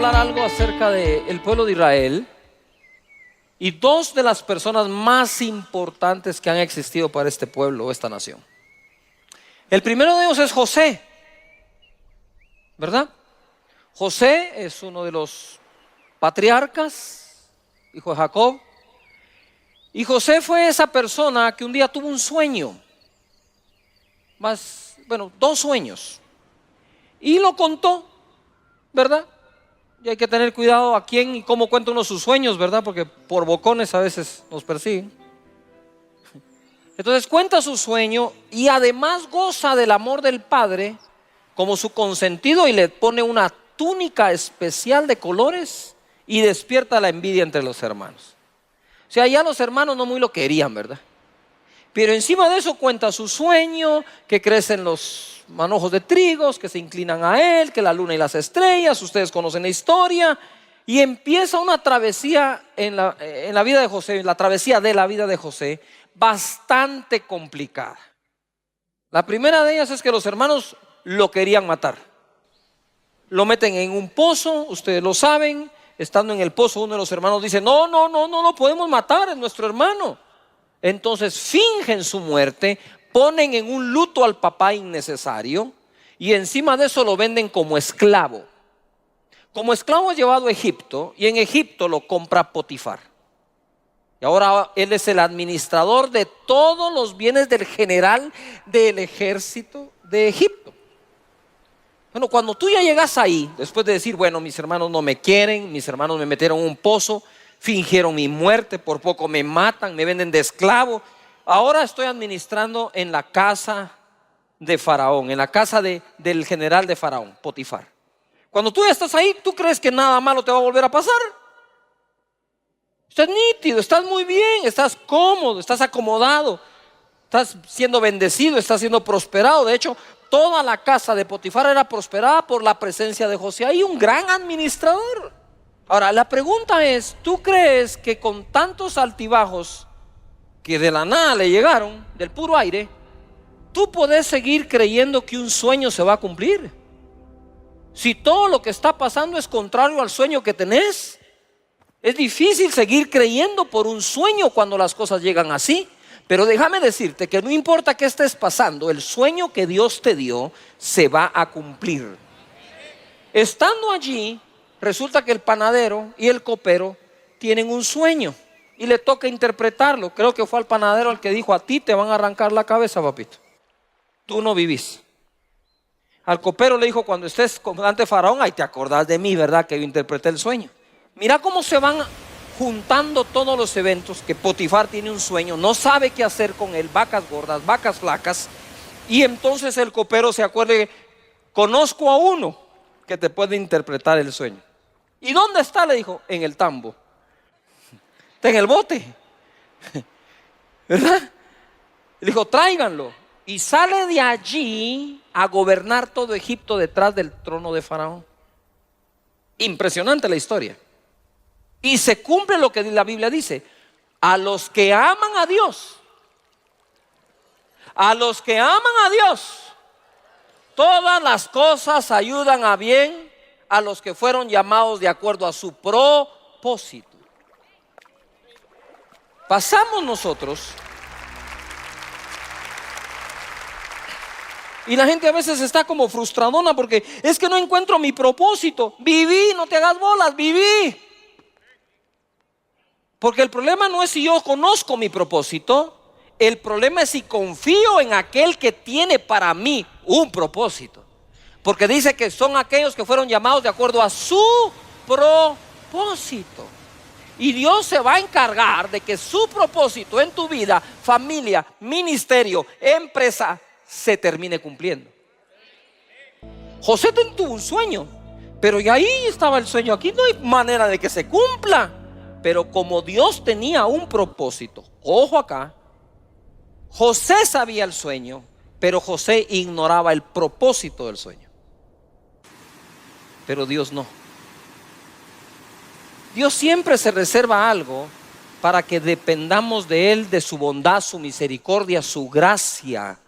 hablar algo acerca del pueblo de Israel y dos de las personas más importantes que han existido para este pueblo o esta nación. El primero de ellos es José, ¿verdad? José es uno de los patriarcas, hijo de Jacob. Y José fue esa persona que un día tuvo un sueño, dos sueños, y lo contó, ¿verdad? Y hay que tener cuidado a quién y cómo cuenta uno sus sueños, ¿verdad? Porque por bocones a veces nos persiguen. Entonces cuenta su sueño y además goza del amor del Padre como su consentido y le pone una túnica especial de colores y despierta la envidia entre los hermanos. O sea, ya los hermanos no muy lo querían, ¿verdad? Pero encima de eso cuenta su sueño, que crecen los manojos de trigos, que se inclinan a él, que la luna y las estrellas, ustedes conocen la historia. Y empieza una travesía en la vida de José, la travesía de la vida de José, bastante complicada. La primera de ellas es que los hermanos lo querían matar. Lo meten en un pozo, ustedes lo saben. Estando en el pozo, uno de los hermanos dice: no lo podemos matar, es nuestro hermano. Entonces fingen su muerte, ponen en un luto al papá innecesario y encima de eso lo venden como esclavo. Como esclavo es llevado a Egipto y en Egipto lo compra Potifar. Y ahora él es el administrador de todos los bienes del general del ejército de Egipto. Bueno, cuando tú ya llegas ahí, después de decir: bueno, mis hermanos no me quieren, mis hermanos me metieron en un pozo, fingieron mi muerte, por poco me matan, me venden de esclavo. Ahora estoy administrando en la casa de Faraón, en la casa del general de Faraón, Potifar. Cuando tú ya estás ahí, ¿tú crees que nada malo te va a volver a pasar? Estás nítido, estás muy bien, estás cómodo, estás acomodado, estás siendo bendecido, estás siendo prosperado. De hecho, toda la casa de Potifar era prosperada por la presencia de José ahí, un gran administrador. Ahora, la pregunta es: ¿tú crees que con tantos altibajos que de la nada le llegaron, del puro aire, tú podés seguir creyendo que un sueño se va a cumplir? Si todo lo que está pasando es contrario al sueño que tenés, es difícil seguir creyendo por un sueño cuando las cosas llegan así. Pero déjame decirte que no importa qué estés pasando, el sueño que Dios te dio se va a cumplir. Estando allí, resulta que el panadero y el copero tienen un sueño y le toca interpretarlo. Creo que fue al panadero el que dijo: a ti te van a arrancar la cabeza, papito, tú no vivís. Al copero le dijo: cuando estés ante Faraón, ahí te acordás de mí, ¿verdad? Que yo interpreté el sueño. Mira cómo se van juntando todos los eventos. Que Potifar tiene un sueño, no sabe qué hacer con él, vacas gordas, vacas flacas. Y entonces el copero se acuerda que conozco a uno que te puede interpretar el sueño. ¿Y dónde está? Le dijo: en el tambo. Está en el bote, ¿verdad? Le dijo: tráiganlo. Y sale de allí a gobernar todo Egipto detrás del trono de Faraón. Impresionante la historia. Y se cumple lo que la Biblia dice: a los que aman a Dios, todas las cosas ayudan a bien a los que fueron llamados de acuerdo a su propósito. Pasamos nosotros y la gente a veces está como frustradona porque es que no encuentro mi propósito. Viví, no te hagas bolas, viví. Porque el problema no es si yo conozco mi propósito, el problema es si confío en aquel que tiene para mí un propósito. Porque dice que son aquellos que fueron llamados de acuerdo a su propósito. Y Dios se va a encargar de que su propósito en tu vida, familia, ministerio, empresa, se termine cumpliendo. José tuvo un sueño, pero ya ahí estaba el sueño. Aquí no hay manera de que se cumpla. Pero como Dios tenía un propósito, ojo acá, José sabía el sueño, pero José ignoraba el propósito del sueño. Pero Dios no. Dios siempre se reserva algo para que dependamos de Él, de su bondad, su misericordia, su gracia,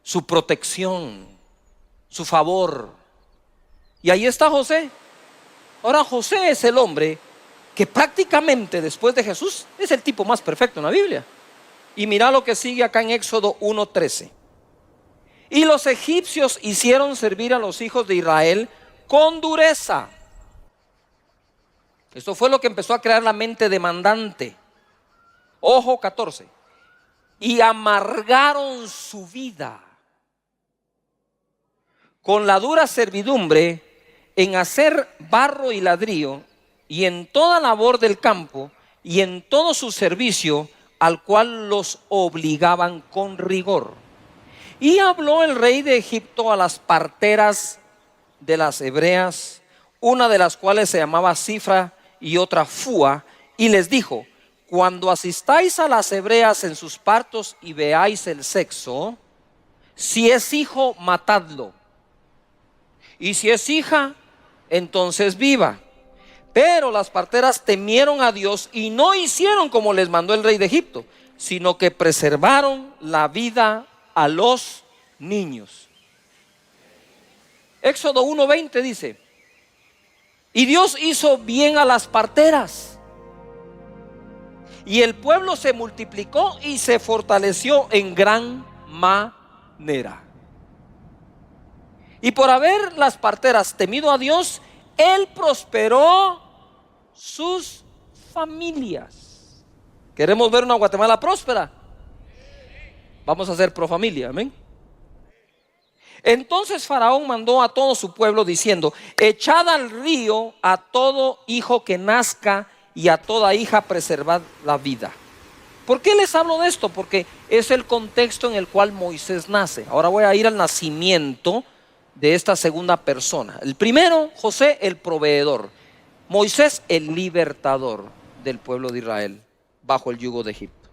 su protección, su favor. Y ahí está José. Ahora José es el hombre que prácticamente después de Jesús es el tipo más perfecto en la Biblia. Y mira lo que sigue acá en Éxodo 1:13. Y los egipcios hicieron servir a los hijos de Israel con dureza. Esto fue lo que empezó a crear la mente demandante. Ojo, 14. Y amargaron su vida con la dura servidumbre en hacer barro y ladrillo y en toda labor del campo y en todo su servicio, al cual los obligaban con rigor. Y habló el rey de Egipto a las parteras de las hebreas, una de las cuales se llamaba Cifra y otra Fúa, y les dijo: cuando asistáis a las hebreas en sus partos y veáis el sexo, si es hijo, matadlo, y si es hija, entonces viva. Pero las parteras temieron a Dios y no hicieron como les mandó el rey de Egipto, sino que preservaron la vida a los niños. Éxodo 1:20 dice: y Dios hizo bien a las parteras, y el pueblo se multiplicó y se fortaleció en gran manera. Y por haber las parteras temido a Dios, Él prosperó sus familias. ¿Queremos ver una Guatemala próspera? Vamos a ser pro familia, amén. Entonces Faraón mandó a todo su pueblo diciendo: echad al río a todo hijo que nazca y a toda hija preservad la vida. ¿Por qué les hablo de esto? Porque es el contexto en el cual Moisés nace. Ahora voy a ir al nacimiento de esta segunda persona. El primero, José, el proveedor. Moisés, el libertador del pueblo de Israel bajo el yugo de Egipto.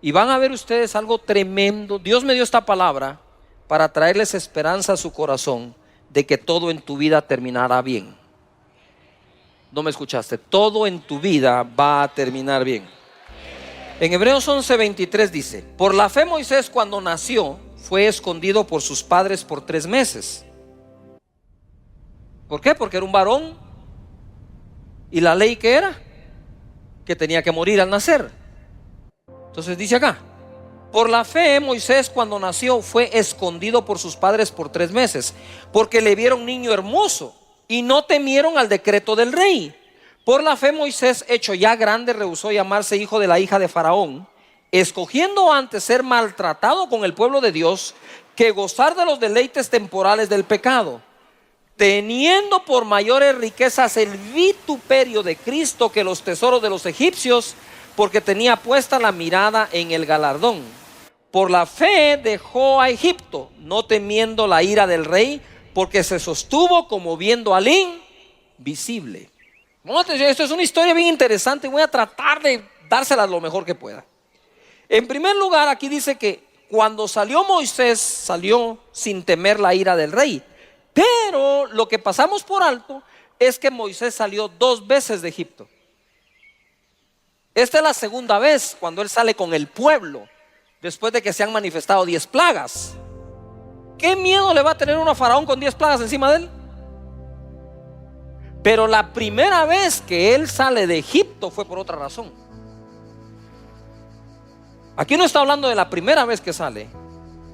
Y van a ver ustedes algo tremendo. Dios me dio esta palabra para traerles esperanza a su corazón de que todo en tu vida terminará bien. No me escuchaste. Todo en tu vida va a terminar bien. En Hebreos 11:23 dice: por la fe Moisés, cuando nació, fue escondido por sus padres por 3 meses. ¿Por qué? Porque era un varón. ¿Y la ley qué era? Que tenía que morir al nacer. Entonces dice acá: por la fe Moisés, cuando nació, fue escondido por sus padres por 3 meses, porque le vieron niño hermoso y no temieron al decreto del rey. Por la fe Moisés, hecho ya grande, rehusó llamarse hijo de la hija de Faraón, escogiendo antes ser maltratado con el pueblo de Dios que gozar de los deleites temporales del pecado, teniendo por mayores riquezas el vituperio de Cristo que los tesoros de los egipcios, porque tenía puesta la mirada en el galardón. Por la fe dejó a Egipto, no temiendo la ira del rey, porque se sostuvo como viendo al invisible. Esto es una historia bien interesante y voy a tratar de dárselas lo mejor que pueda. En primer lugar, aquí dice que cuando salió Moisés, salió sin temer la ira del rey. Pero lo que pasamos por alto es que Moisés salió 2 veces de Egipto. Esta es la segunda vez cuando él sale con el pueblo, después de que se han manifestado 10 plagas. ¿Qué miedo le va a tener uno a Faraón con 10 plagas encima de él? Pero la primera vez que él sale de Egipto fue por otra razón. Aquí no está hablando de la primera vez que sale,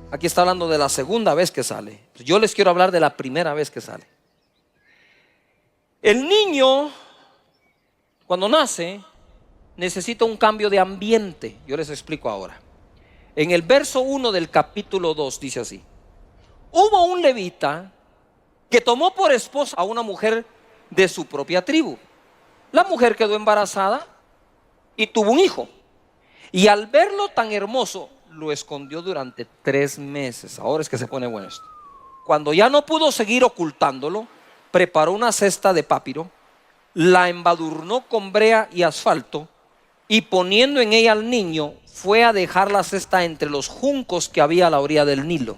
aquí está hablando de la segunda vez que sale. Yo les quiero hablar de la primera vez que sale. El niño, cuando nace, necesita un cambio de ambiente. Yo les explico ahora. En el verso 1 del capítulo 2 dice así: hubo un levita que tomó por esposa a una mujer de su propia tribu. La mujer quedó embarazada y tuvo un hijo, y al verlo tan hermoso lo escondió durante 3 meses. Ahora es que se pone bueno esto. Cuando ya no pudo seguir ocultándolo, preparó una cesta de papiro, la embadurnó con brea y asfalto, y poniendo en ella al niño, fue a dejar la cesta entre los juncos que había a la orilla del Nilo.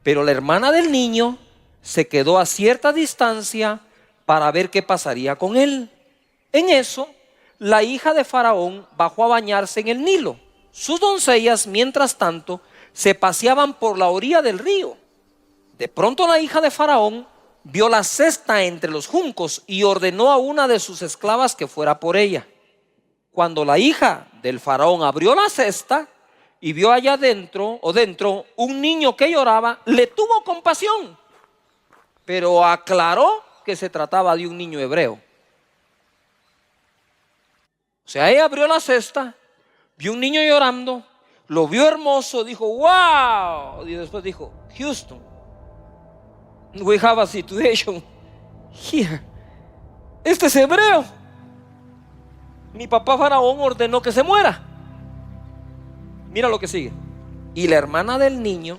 Pero la hermana del niño se quedó a cierta distancia para ver qué pasaría con él. En eso, la hija de Faraón bajó a bañarse en el Nilo. Sus doncellas, mientras tanto, se paseaban por la orilla del río. De pronto la hija de Faraón vio la cesta entre los juncos y ordenó a una de sus esclavas que fuera por ella. Cuando la hija del faraón abrió la cesta y vio allá dentro un niño que lloraba, le tuvo compasión, pero aclaró que se trataba de un niño hebreo. O sea, ella abrió la cesta, vio un niño llorando, lo vio hermoso, dijo wow, y después dijo, Houston, we have a situation here. Este es hebreo. Mi papá faraón ordenó que se muera. Mira lo que sigue. Y la hermana del niño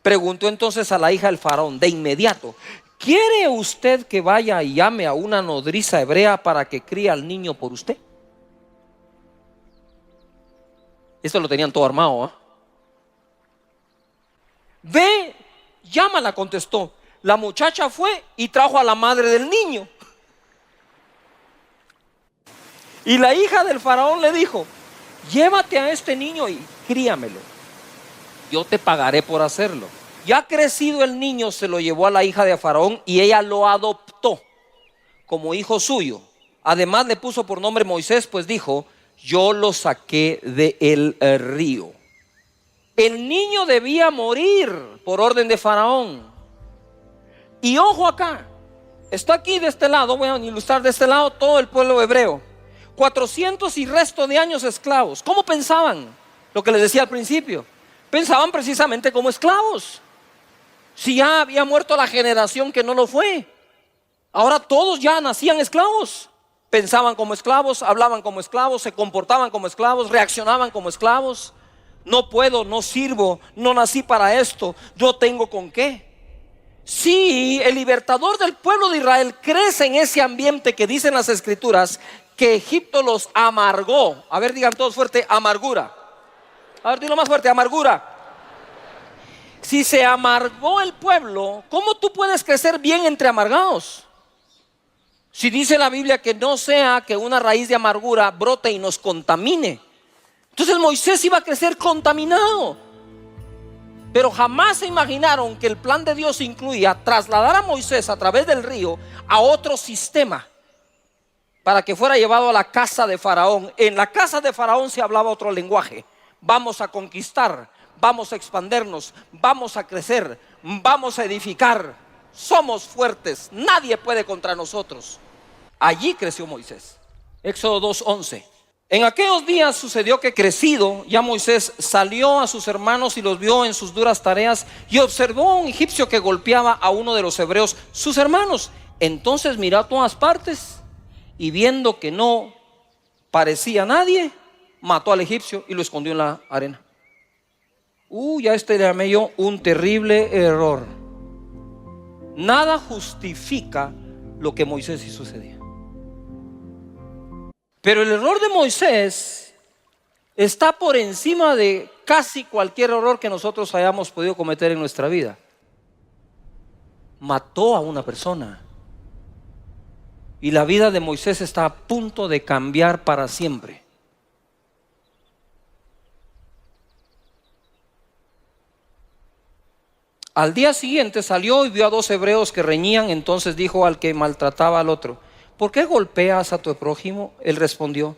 preguntó entonces a la hija del faraón de inmediato: ¿quiere usted que vaya y llame a una nodriza hebrea para que críe al niño por usted? Esto lo tenían todo armado, ¿eh? Ve, llámala, contestó. La muchacha fue y trajo a la madre del niño. Y la hija del faraón le dijo: llévate a este niño y críamelo. Yo te pagaré por hacerlo. Ya crecido el niño, se lo llevó a la hija de faraón y ella lo adoptó como hijo suyo. Además le puso por nombre Moisés, pues dijo: yo lo saqué del río. El niño debía morir por orden de faraón. Y ojo acá, está aquí de este lado, voy a ilustrar de este lado todo el pueblo hebreo. 400 y resto de años esclavos. ¿Cómo pensaban? Lo que les decía al principio. Pensaban precisamente como esclavos. Si ya había muerto la generación que no lo fue, ahora todos ya nacían esclavos. Pensaban como esclavos, hablaban como esclavos, se comportaban como esclavos, reaccionaban como esclavos. No puedo, no sirvo, no nací para esto, yo tengo con qué. Sí, el libertador del pueblo de Israel crece en ese ambiente que dicen las escrituras que Egipto los amargó. A ver, digan todos fuerte: amargura. A ver, dilo más fuerte: amargura. Si se amargó el pueblo, ¿cómo tú puedes crecer bien entre amargados? Si dice la Biblia que no sea que una raíz de amargura brote y nos contamine. Entonces Moisés iba a crecer contaminado. Pero jamás se imaginaron que el plan de Dios incluía trasladar a Moisés a través del río a otro sistema, para que fuera llevado a la casa de Faraón. En la casa de Faraón se hablaba otro lenguaje. Vamos a conquistar, vamos a expandernos, vamos a crecer, vamos a edificar. Somos fuertes, nadie puede contra nosotros. Allí creció Moisés. Éxodo 2:11. En aquellos días sucedió que, crecido ya Moisés, salió a sus hermanos y los vio en sus duras tareas, y observó a un egipcio que golpeaba a uno de los hebreos, sus hermanos. Entonces miró a todas partes y, viendo que no parecía nadie, mató al egipcio y lo escondió en la arena. Ya le llamé yo un terrible error. Nada justifica lo que Moisés hizo ese día. Pero el error de Moisés está por encima de casi cualquier error que nosotros hayamos podido cometer en nuestra vida. Mató a una persona. Y la vida de Moisés está a punto de cambiar para siempre. Al día siguiente salió y vio a 2 hebreos que reñían. Entonces dijo al que maltrataba al otro: ¿por qué golpeas a tu prójimo? Él respondió: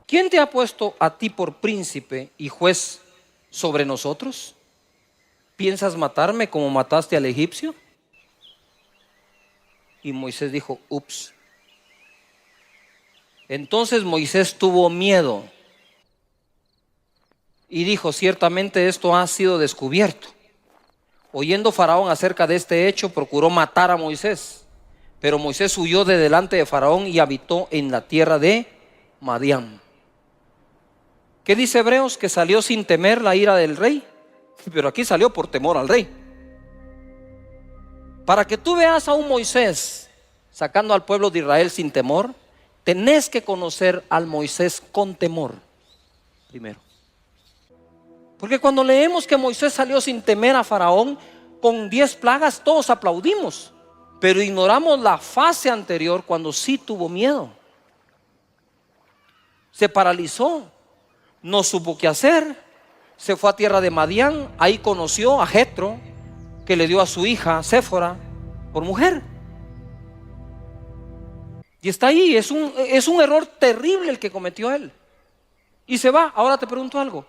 ¿quién te ha puesto a ti por príncipe y juez sobre nosotros? ¿Piensas matarme como mataste al egipcio? Y Moisés dijo: ups. Entonces Moisés tuvo miedo y dijo: ciertamente esto ha sido descubierto. Oyendo Faraón acerca de este hecho, procuró matar a Moisés. Pero Moisés huyó de delante de Faraón y habitó en la tierra de Madián. ¿Qué dice Hebreos? Que salió sin temer la ira del rey. Pero aquí salió por temor al rey. Para que tú veas a un Moisés sacando al pueblo de Israel sin temor, tenés que conocer al Moisés con temor primero. Porque cuando leemos que Moisés salió sin temer a Faraón con 10 plagas, todos aplaudimos. Pero ignoramos la fase anterior, cuando sí tuvo miedo. Se paralizó, no supo qué hacer. Se fue a tierra de Madián. Ahí conoció a Jetro, que que le dio a su hija Séfora por mujer. Y está ahí, es un error terrible el que cometió él. Y se va. Ahora te pregunto algo.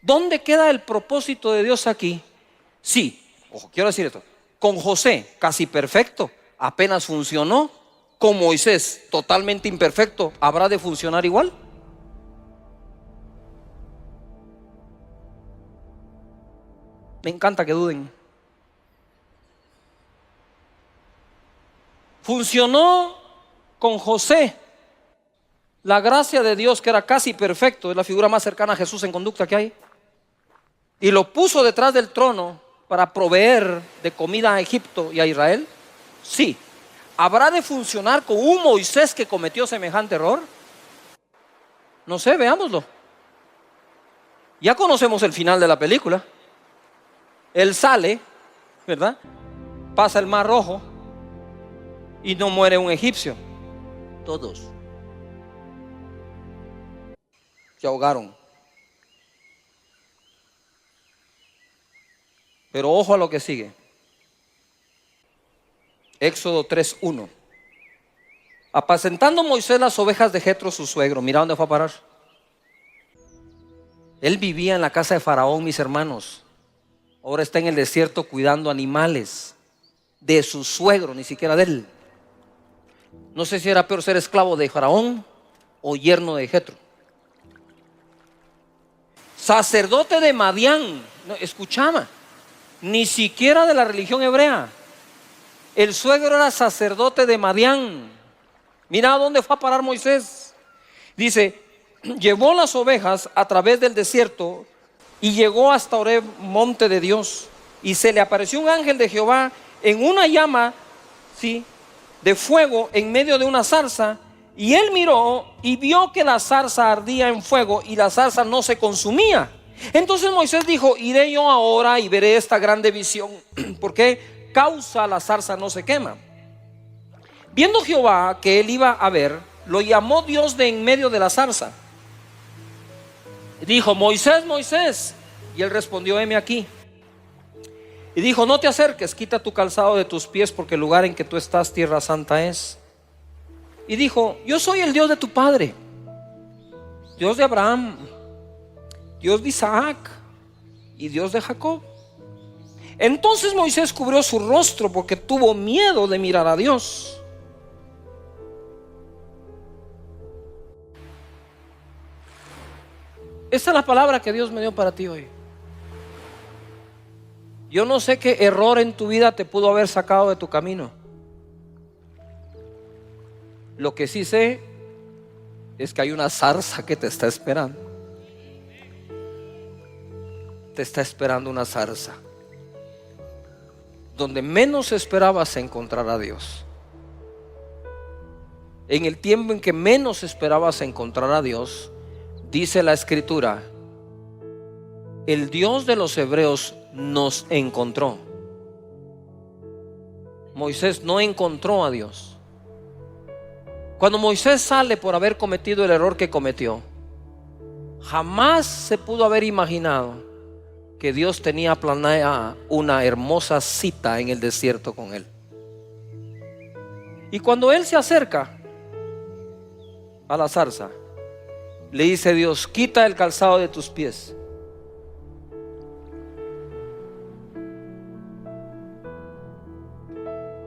¿Dónde queda el propósito de Dios aquí? Sí, ojo, quiero decir esto. Con José, casi perfecto, apenas funcionó. Con Moisés, totalmente imperfecto, ¿habrá de funcionar igual? Me encanta que duden. Funcionó con José. La gracia de Dios, que era casi perfecto, es la figura más cercana a Jesús en conducta que hay. Y lo puso detrás del trono para proveer de comida a Egipto y a Israel. Sí. ¿Habrá de funcionar con un Moisés que cometió semejante error? No sé, veámoslo. Ya conocemos el final de la película. Él sale, ¿verdad? Pasa el Mar Rojo y no muere un egipcio. Todos se ahogaron. Pero ojo a lo que sigue. Éxodo 3:1. Apacentando Moisés las ovejas de Jetro su suegro. Mira dónde fue a parar. Él vivía en la casa de Faraón, mis hermanos. Ahora está en el desierto cuidando animales de su suegro, ni siquiera de él. No sé si era peor ser esclavo de Faraón o yerno de Jetro. Sacerdote de Madián. No, escuchaba, ni siquiera de la religión hebrea. El suegro era sacerdote de Madián. Mira a dónde fue a parar Moisés. Dice, llevó las ovejas a través del desierto y llegó hasta Horeb, monte de Dios. Y se le apareció un ángel de Jehová en una llama, ¿sí?, de fuego en medio de una zarza. Y él miró y vio que la zarza ardía en fuego y la zarza no se consumía. Entonces Moisés dijo, iré yo ahora y veré esta grande visión. ¿Por qué causa la zarza no se quema? Viendo Jehová que él iba a ver, lo llamó Dios de en medio de la zarza. Dijo, Moisés, Moisés. Y él respondió, heme aquí. Y dijo, no te acerques, quita tu calzado de tus pies, porque el lugar en que tú estás, tierra santa es. Y dijo, yo soy el Dios de tu padre, Dios de Abraham, Dios de Isaac y Dios de Jacob. Entonces Moisés cubrió su rostro porque tuvo miedo de mirar a Dios. Esta es la palabra que Dios me dio para ti hoy. Yo no sé qué error en tu vida te pudo haber sacado de tu camino. Lo que sí sé es que hay una zarza que te está esperando. Te está esperando una zarza donde menos esperabas encontrar a Dios. En el tiempo en que menos esperabas encontrar a Dios, dice la Escritura, el Dios de los hebreos nos encontró. Moisés no encontró a Dios. Cuando Moisés sale por haber cometido el error que cometió, jamás se pudo haber imaginado que Dios tenía planeada una hermosa cita en el desierto con él. Y cuando él se acerca a la zarza, le dice Dios, quita el calzado de tus pies.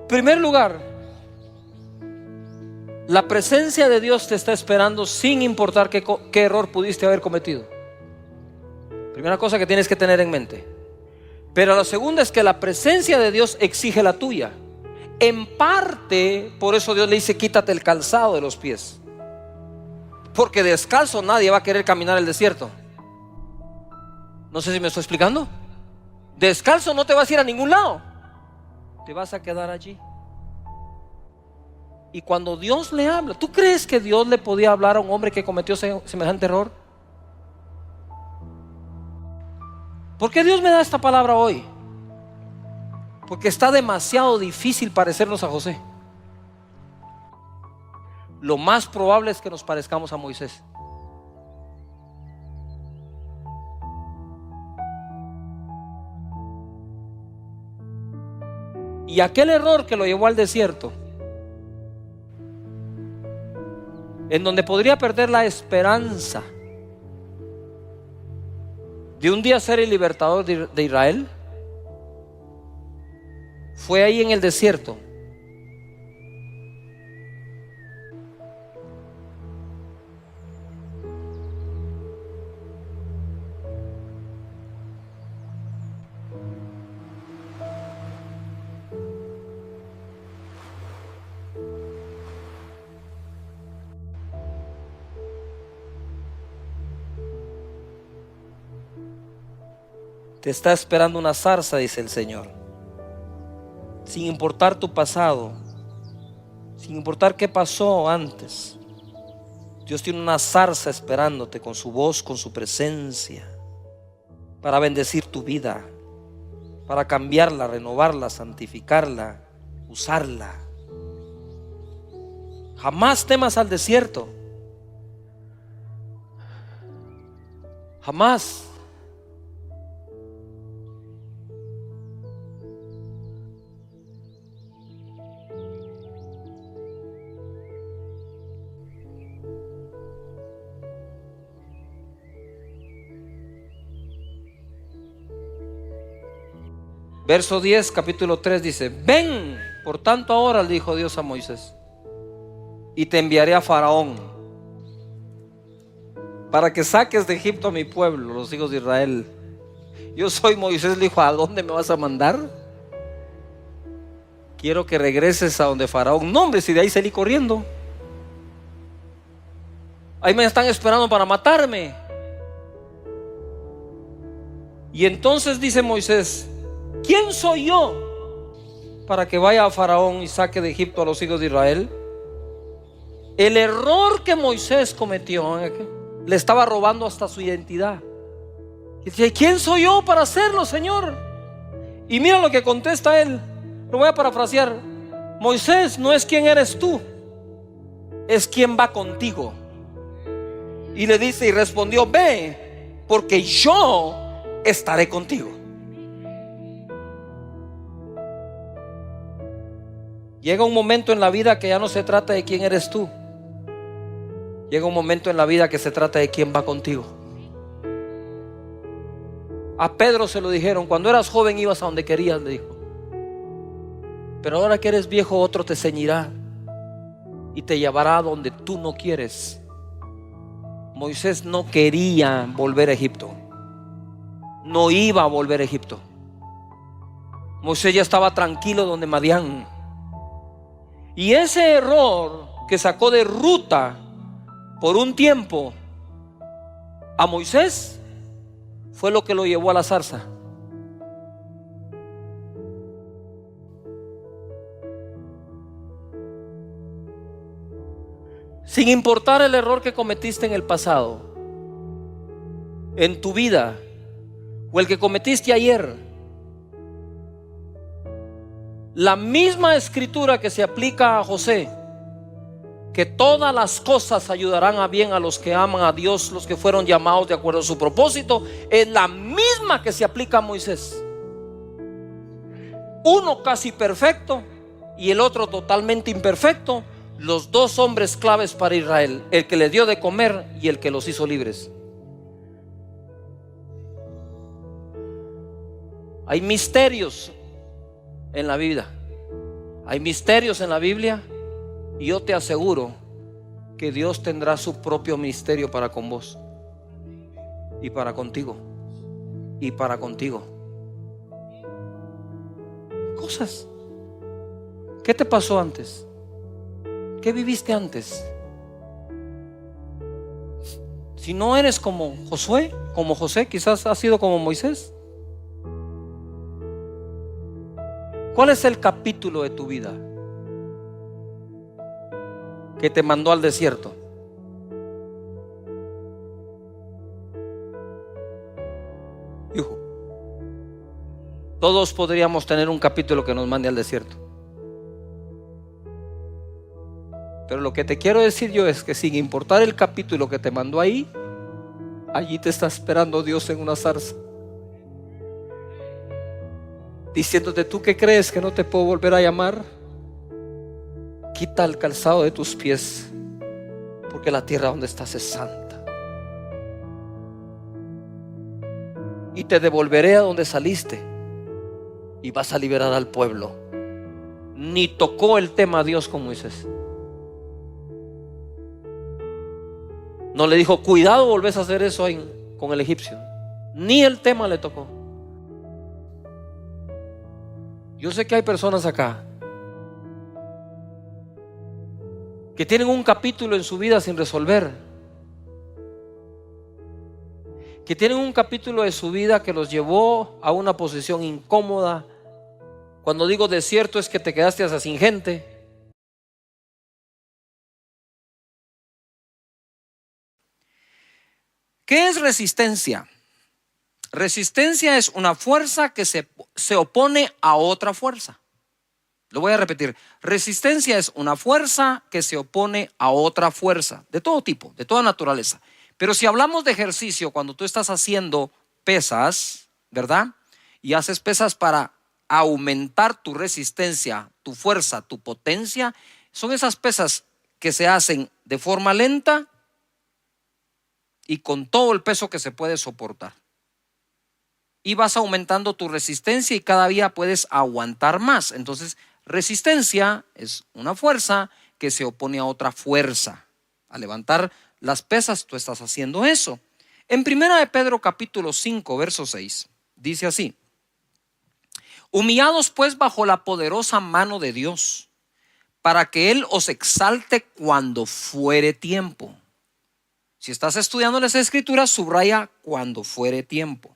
En primer lugar, la presencia de Dios te está esperando sin importar qué error pudiste haber cometido. Primera cosa que tienes que tener en mente. Pero la segunda es que la presencia de Dios exige la tuya. En parte, por eso Dios le dice, quítate el calzado de los pies. Porque descalzo nadie va a querer caminar el desierto. No sé si me estoy explicando. Descalzo no te vas a ir a ningún lado. Te vas a quedar allí. Y cuando Dios le habla, ¿tú crees que Dios le podía hablar a un hombre que cometió semejante error? ¿Por qué Dios me da esta palabra hoy? Porque está demasiado difícil parecernos a José. Lo más probable es que nos parezcamos a Moisés. Y aquel error que lo llevó al desierto, en donde podría perder la esperanza de un día ser el libertador de Israel, fue ahí en el desierto. Te está esperando una zarza, dice el Señor. Sin importar tu pasado, sin importar qué pasó antes, Dios tiene una zarza esperándote con su voz, con su presencia, para bendecir tu vida, para cambiarla, renovarla, santificarla, usarla. Jamás temas al desierto. Jamás. Verso 10, capítulo 3 dice: ven, por tanto ahora, le dijo Dios a Moisés, y te enviaré a Faraón para que saques de Egipto a mi pueblo, los hijos de Israel. Yo soy Moisés, le dijo: ¿a dónde me vas a mandar? Quiero que regreses a donde Faraón. No, hombre, si de ahí salí corriendo. Ahí me están esperando para matarme. Y entonces dice Moisés: ¿quién soy yo para que vaya a Faraón y saque de Egipto a los hijos de Israel? El error que Moisés cometió le estaba robando hasta su identidad. Y dice: ¿quién soy yo para hacerlo, Señor? Y mira lo que contesta él. Lo voy a parafrasear: Moisés, no es quién eres tú, es quién va contigo. Y le dice, y respondió: ve, porque yo estaré contigo. Llega un momento en la vida que ya no se trata de quién eres tú. Llega un momento en la vida que se trata de quién va contigo. A Pedro se lo dijeron: cuando eras joven ibas a donde querías, le dijo, pero ahora que eres viejo otro te ceñirá y te llevará a donde tú no quieres. Moisés no quería volver a Egipto. No iba a volver a Egipto. Moisés ya estaba tranquilo donde Madián. Y ese error que sacó de ruta por un tiempo a Moisés fue lo que lo llevó a la zarza. Sin importar el error que cometiste en el pasado, en tu vida, o el que cometiste ayer, la misma escritura que se aplica a José, que todas las cosas ayudarán a bien a los que aman a Dios, los que fueron llamados de acuerdo a su propósito, es la misma que se aplica a Moisés. Uno casi perfecto y el otro totalmente imperfecto, los dos hombres claves para Israel, el que les dio de comer y el que los hizo libres. Hay misterios en la vida, hay misterios en la Biblia, y yo te aseguro que Dios tendrá su propio misterio para con vos y para contigo y para contigo. Cosas. ¿Qué te pasó antes? ¿Qué viviste antes? Si no eres como Josué, como José, quizás has sido como Moisés. ¿Cuál es el capítulo de tu vida que te mandó al desierto? Hijo, todos podríamos tener un capítulo que nos mande al desierto. Pero lo que te quiero decir yo es que sin importar el capítulo que te mandó ahí, allí te está esperando Dios en una zarza. diciéndote: ¿tú qué crees que no te puedo volver a llamar? Quita el calzado de tus pies, porque la tierra donde estás es santa. Y te devolveré a donde saliste y vas a liberar al pueblo. Ni tocó el tema a Dios con Moisés. No le dijo: cuidado, volvés a hacer eso con el egipcio. Ni el tema le tocó. Yo sé que hay personas acá que tienen un capítulo en su vida sin resolver, que tienen un capítulo de su vida que los llevó a una posición incómoda. Cuando digo desierto es que te quedaste hasta sin gente. ¿Qué es resistencia? Resistencia es una fuerza que se opone a otra fuerza. Lo voy a repetir. Resistencia es una fuerza que se opone a otra fuerza, de todo tipo, de toda naturaleza. Pero si hablamos de ejercicio, cuando tú estás haciendo pesas, ¿verdad? Y haces pesas para aumentar tu resistencia, tu fuerza, tu potencia, son esas pesas que se hacen de forma lenta y con todo el peso que se puede soportar. Y vas aumentando tu resistencia y cada día puedes aguantar más. Entonces, resistencia es una fuerza que se opone a otra fuerza. Al levantar las pesas, tú estás haciendo eso. En 1 de Pedro capítulo 5, verso 6, dice así: humillados pues bajo la poderosa mano de Dios, para que Él os exalte cuando fuere tiempo. Si estás estudiando las escrituras, subraya cuando fuere tiempo.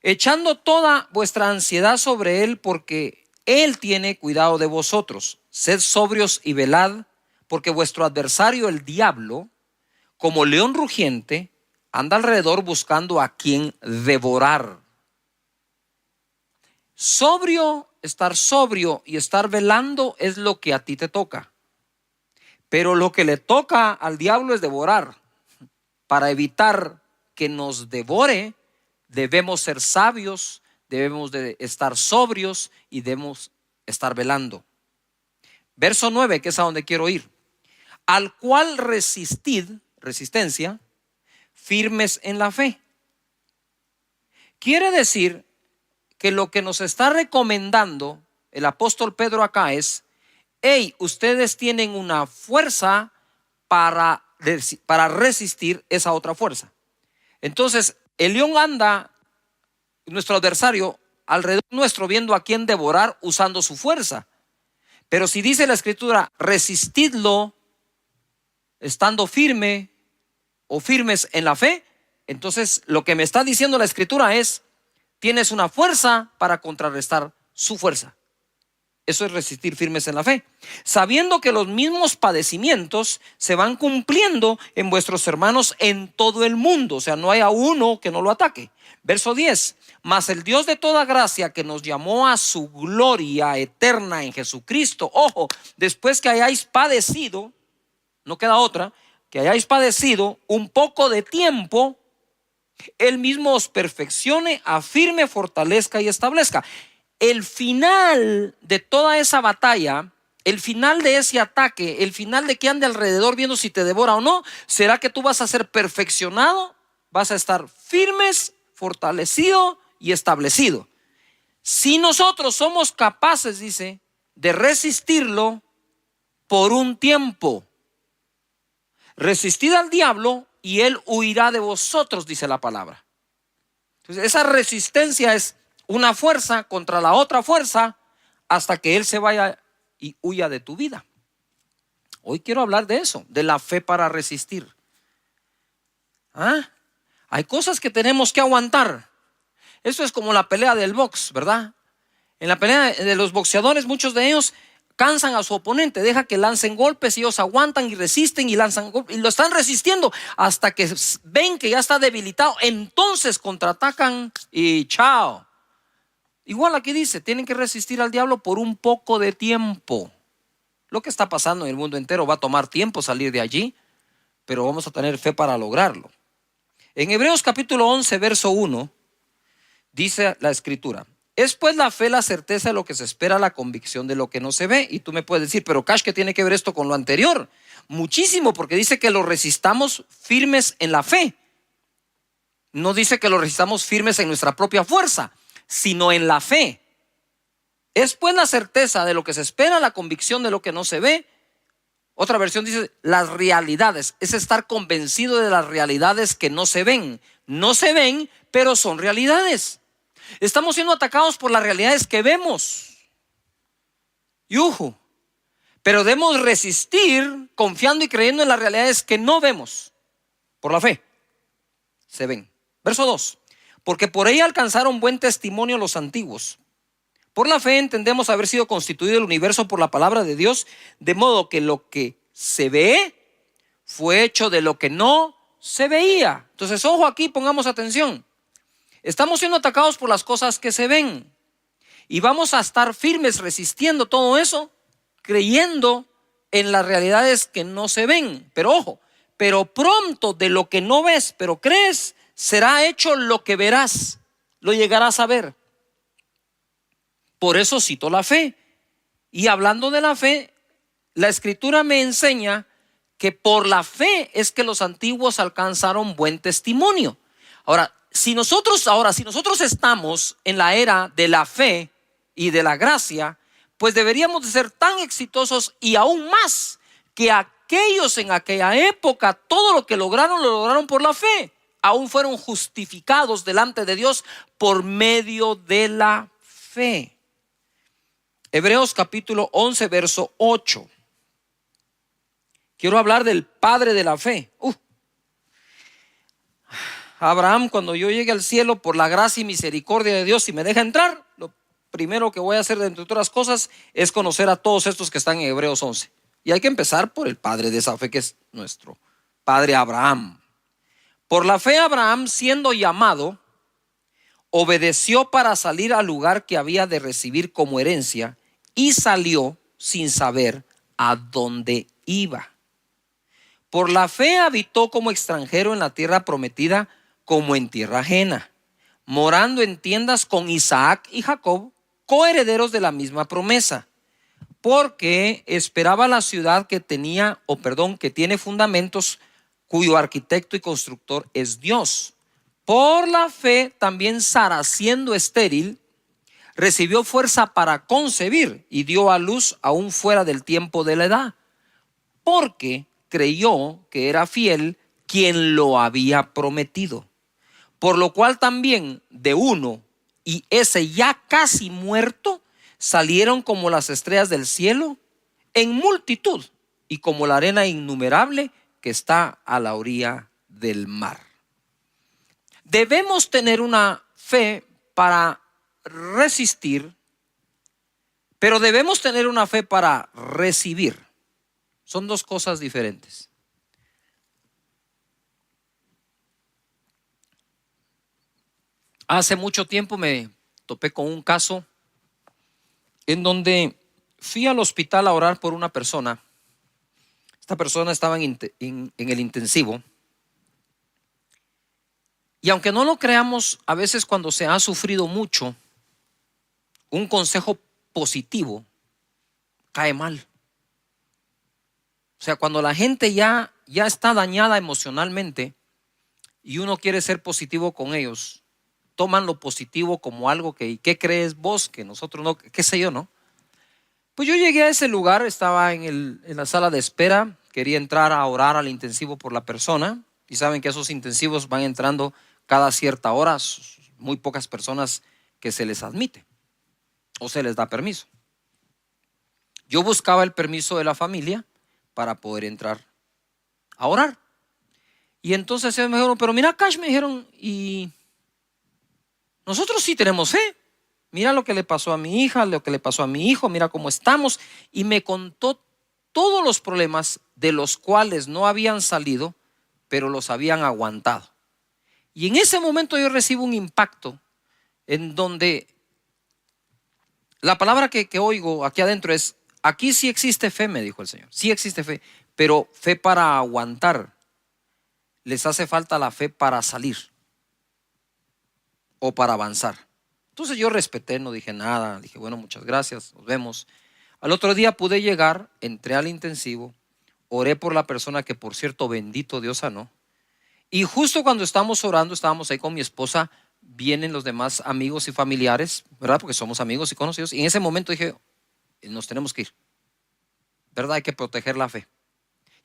Echando toda vuestra ansiedad sobre Él, porque Él tiene cuidado de vosotros. Sed sobrios y velad, porque vuestro adversario el diablo, como león rugiente, anda alrededor buscando a quien devorar. Estar sobrio y estar velando es lo que a ti te toca. Pero lo que le toca al diablo es devorar. Para evitar que nos devore, debemos ser sabios, debemos de estar sobrios y debemos estar velando. Verso 9, que es a donde quiero ir. Al cual resistencia, firmes en la fe. Quiere decir que lo que nos está recomendando el apóstol Pedro acá es: hey, ustedes tienen una fuerza para resistir esa otra fuerza. Entonces, el león anda, nuestro adversario, alrededor nuestro, viendo a quién devorar usando su fuerza. Pero si dice la escritura: resistidlo estando firme o firmes en la fe, entonces lo que me está diciendo la escritura es: tienes una fuerza para contrarrestar su fuerza. Eso es resistir firmes en la fe, sabiendo que los mismos padecimientos se van cumpliendo en vuestros hermanos en todo el mundo. O sea, no hay a uno que no lo ataque. Verso 10: mas el Dios de toda gracia, que nos llamó a su gloria eterna en Jesucristo. Ojo, después que hayáis padecido, no queda otra, que hayáis padecido un poco de tiempo, Él mismo os perfeccione, afirme, fortalezca y establezca. El final de toda esa batalla, el final de ese ataque, el final de que ande alrededor viendo si te devora o no, será que tú vas a ser perfeccionado, vas a estar firmes, fortalecido y establecido. Si nosotros somos capaces, dice, de resistirlo por un tiempo, resistid al diablo y él huirá de vosotros, dice la palabra. Entonces, esa resistencia es una fuerza contra la otra fuerza hasta que él se vaya y huya de tu vida. Hoy quiero hablar de eso, de la fe para resistir. Hay cosas que tenemos que aguantar. Eso es como la pelea del box, ¿verdad? En la pelea de los boxeadores, muchos de ellos cansan a su oponente, deja que lancen golpes y ellos aguantan y resisten y lanzan golpes y lo están resistiendo hasta que ven que ya está debilitado. Entonces contraatacan y chao. Igual aquí dice, tienen que resistir al diablo por un poco de tiempo. Lo que está pasando en el mundo entero va a tomar tiempo salir de allí, pero vamos a tener fe para lograrlo. En Hebreos capítulo 11, verso 1, dice la escritura: Es pues la fe, la certeza de lo que se espera, la convicción de lo que no se ve. Y tú me puedes decir, pero Cash, ¿qué tiene que ver esto con lo anterior? Muchísimo, porque dice que lo resistamos firmes en la fe. No dice que lo resistamos firmes en nuestra propia fuerza, sino en la fe. Es pues la certeza de lo que se espera, la convicción de lo que no se ve. Otra versión dice las realidades. Es estar convencido de las realidades que no se ven. No se ven, pero son realidades. Estamos siendo atacados por las realidades que vemos. Yuhu. Pero debemos resistir confiando y creyendo en las realidades que no vemos. Por la fe. Se ven. Verso 2. Porque por ella alcanzaron buen testimonio los antiguos. Por la fe entendemos haber sido constituido el universo por la palabra de Dios, de modo que lo que se ve fue hecho de lo que no se veía. Entonces, ojo aquí, pongamos atención. Estamos siendo atacados por las cosas que se ven y vamos a estar firmes resistiendo todo eso, creyendo en las realidades que no se ven. Pero ojo, pero pronto de lo que no ves, pero crees, será hecho lo que verás, lo llegarás a ver. Por eso cito la fe. Y hablando de la fe, la escritura me enseña que por la fe es que los antiguos alcanzaron buen testimonio. Ahora, si nosotros estamos en la era de la fe y de la gracia, pues deberíamos de ser tan exitosos y aún más que aquellos en aquella época. Todo lo que lograron, lo lograron por la fe. Aún fueron justificados delante de Dios por medio de la fe. Hebreos capítulo 11, verso 8. Quiero hablar del padre de la fe. Abraham, cuando yo llegue al cielo por la gracia y misericordia de Dios, si me deja entrar, lo primero que voy a hacer, entre otras cosas, es conocer a todos estos que están en Hebreos 11. Y hay que empezar por el padre de esa fe, que es nuestro padre Abraham. Por la fe Abraham, siendo llamado, obedeció para salir al lugar que había de recibir como herencia, y salió sin saber a dónde iba. Por la fe habitó como extranjero en la tierra prometida, como en tierra ajena, morando en tiendas con Isaac y Jacob, coherederos de la misma promesa, porque esperaba la ciudad que tiene fundamentos, cuyo arquitecto y constructor es Dios. Por la fe también Sara, siendo estéril, recibió fuerza para concebir y dio a luz aún fuera del tiempo de la edad, porque creyó que era fiel quien lo había prometido. Por lo cual también de uno, y ese ya casi muerto, salieron como las estrellas del cielo en multitud y como la arena innumerable que está a la orilla del mar. Debemos tener una fe para resistir, pero debemos tener una fe para recibir. Son dos cosas diferentes. Hace mucho tiempo me topé con un caso en donde fui al hospital a orar por una persona. Esta persona estaba en el intensivo. Y aunque no lo creamos, a veces cuando se ha sufrido mucho, un consejo positivo cae mal. O sea, cuando la gente ya está dañada emocionalmente y uno quiere ser positivo con ellos, toman lo positivo como algo que, ¿qué crees vos? Que nosotros no, qué sé yo, ¿no? Pues yo llegué a ese lugar, estaba en la sala de espera, quería entrar a orar al intensivo por la persona, y saben que esos intensivos van entrando cada cierta hora, muy pocas personas que se les admite o se les da permiso. Yo buscaba el permiso de la familia para poder entrar a orar. Y entonces ellos me dijeron, pero mira, Cash, me dijeron, y nosotros sí tenemos fe. Mira lo que le pasó a mi hija, lo que le pasó a mi hijo, mira cómo estamos. Y me contó todos los problemas de los cuales no habían salido, pero los habían aguantado. Y en ese momento yo recibo un impacto en donde la palabra que oigo aquí adentro es, aquí sí existe fe, me dijo el Señor. Sí existe fe, pero fe para aguantar. Les hace falta la fe para salir o para avanzar. Entonces yo respeté, no dije nada, dije, bueno, muchas gracias, nos vemos. Al otro día pude llegar, entré al intensivo, oré por la persona que, por cierto, bendito Dios sanó. Y justo cuando estábamos orando, estábamos ahí con mi esposa, vienen los demás amigos y familiares, ¿verdad? Porque somos amigos y conocidos. Y en ese momento dije, nos tenemos que ir, ¿verdad? Hay que proteger la fe.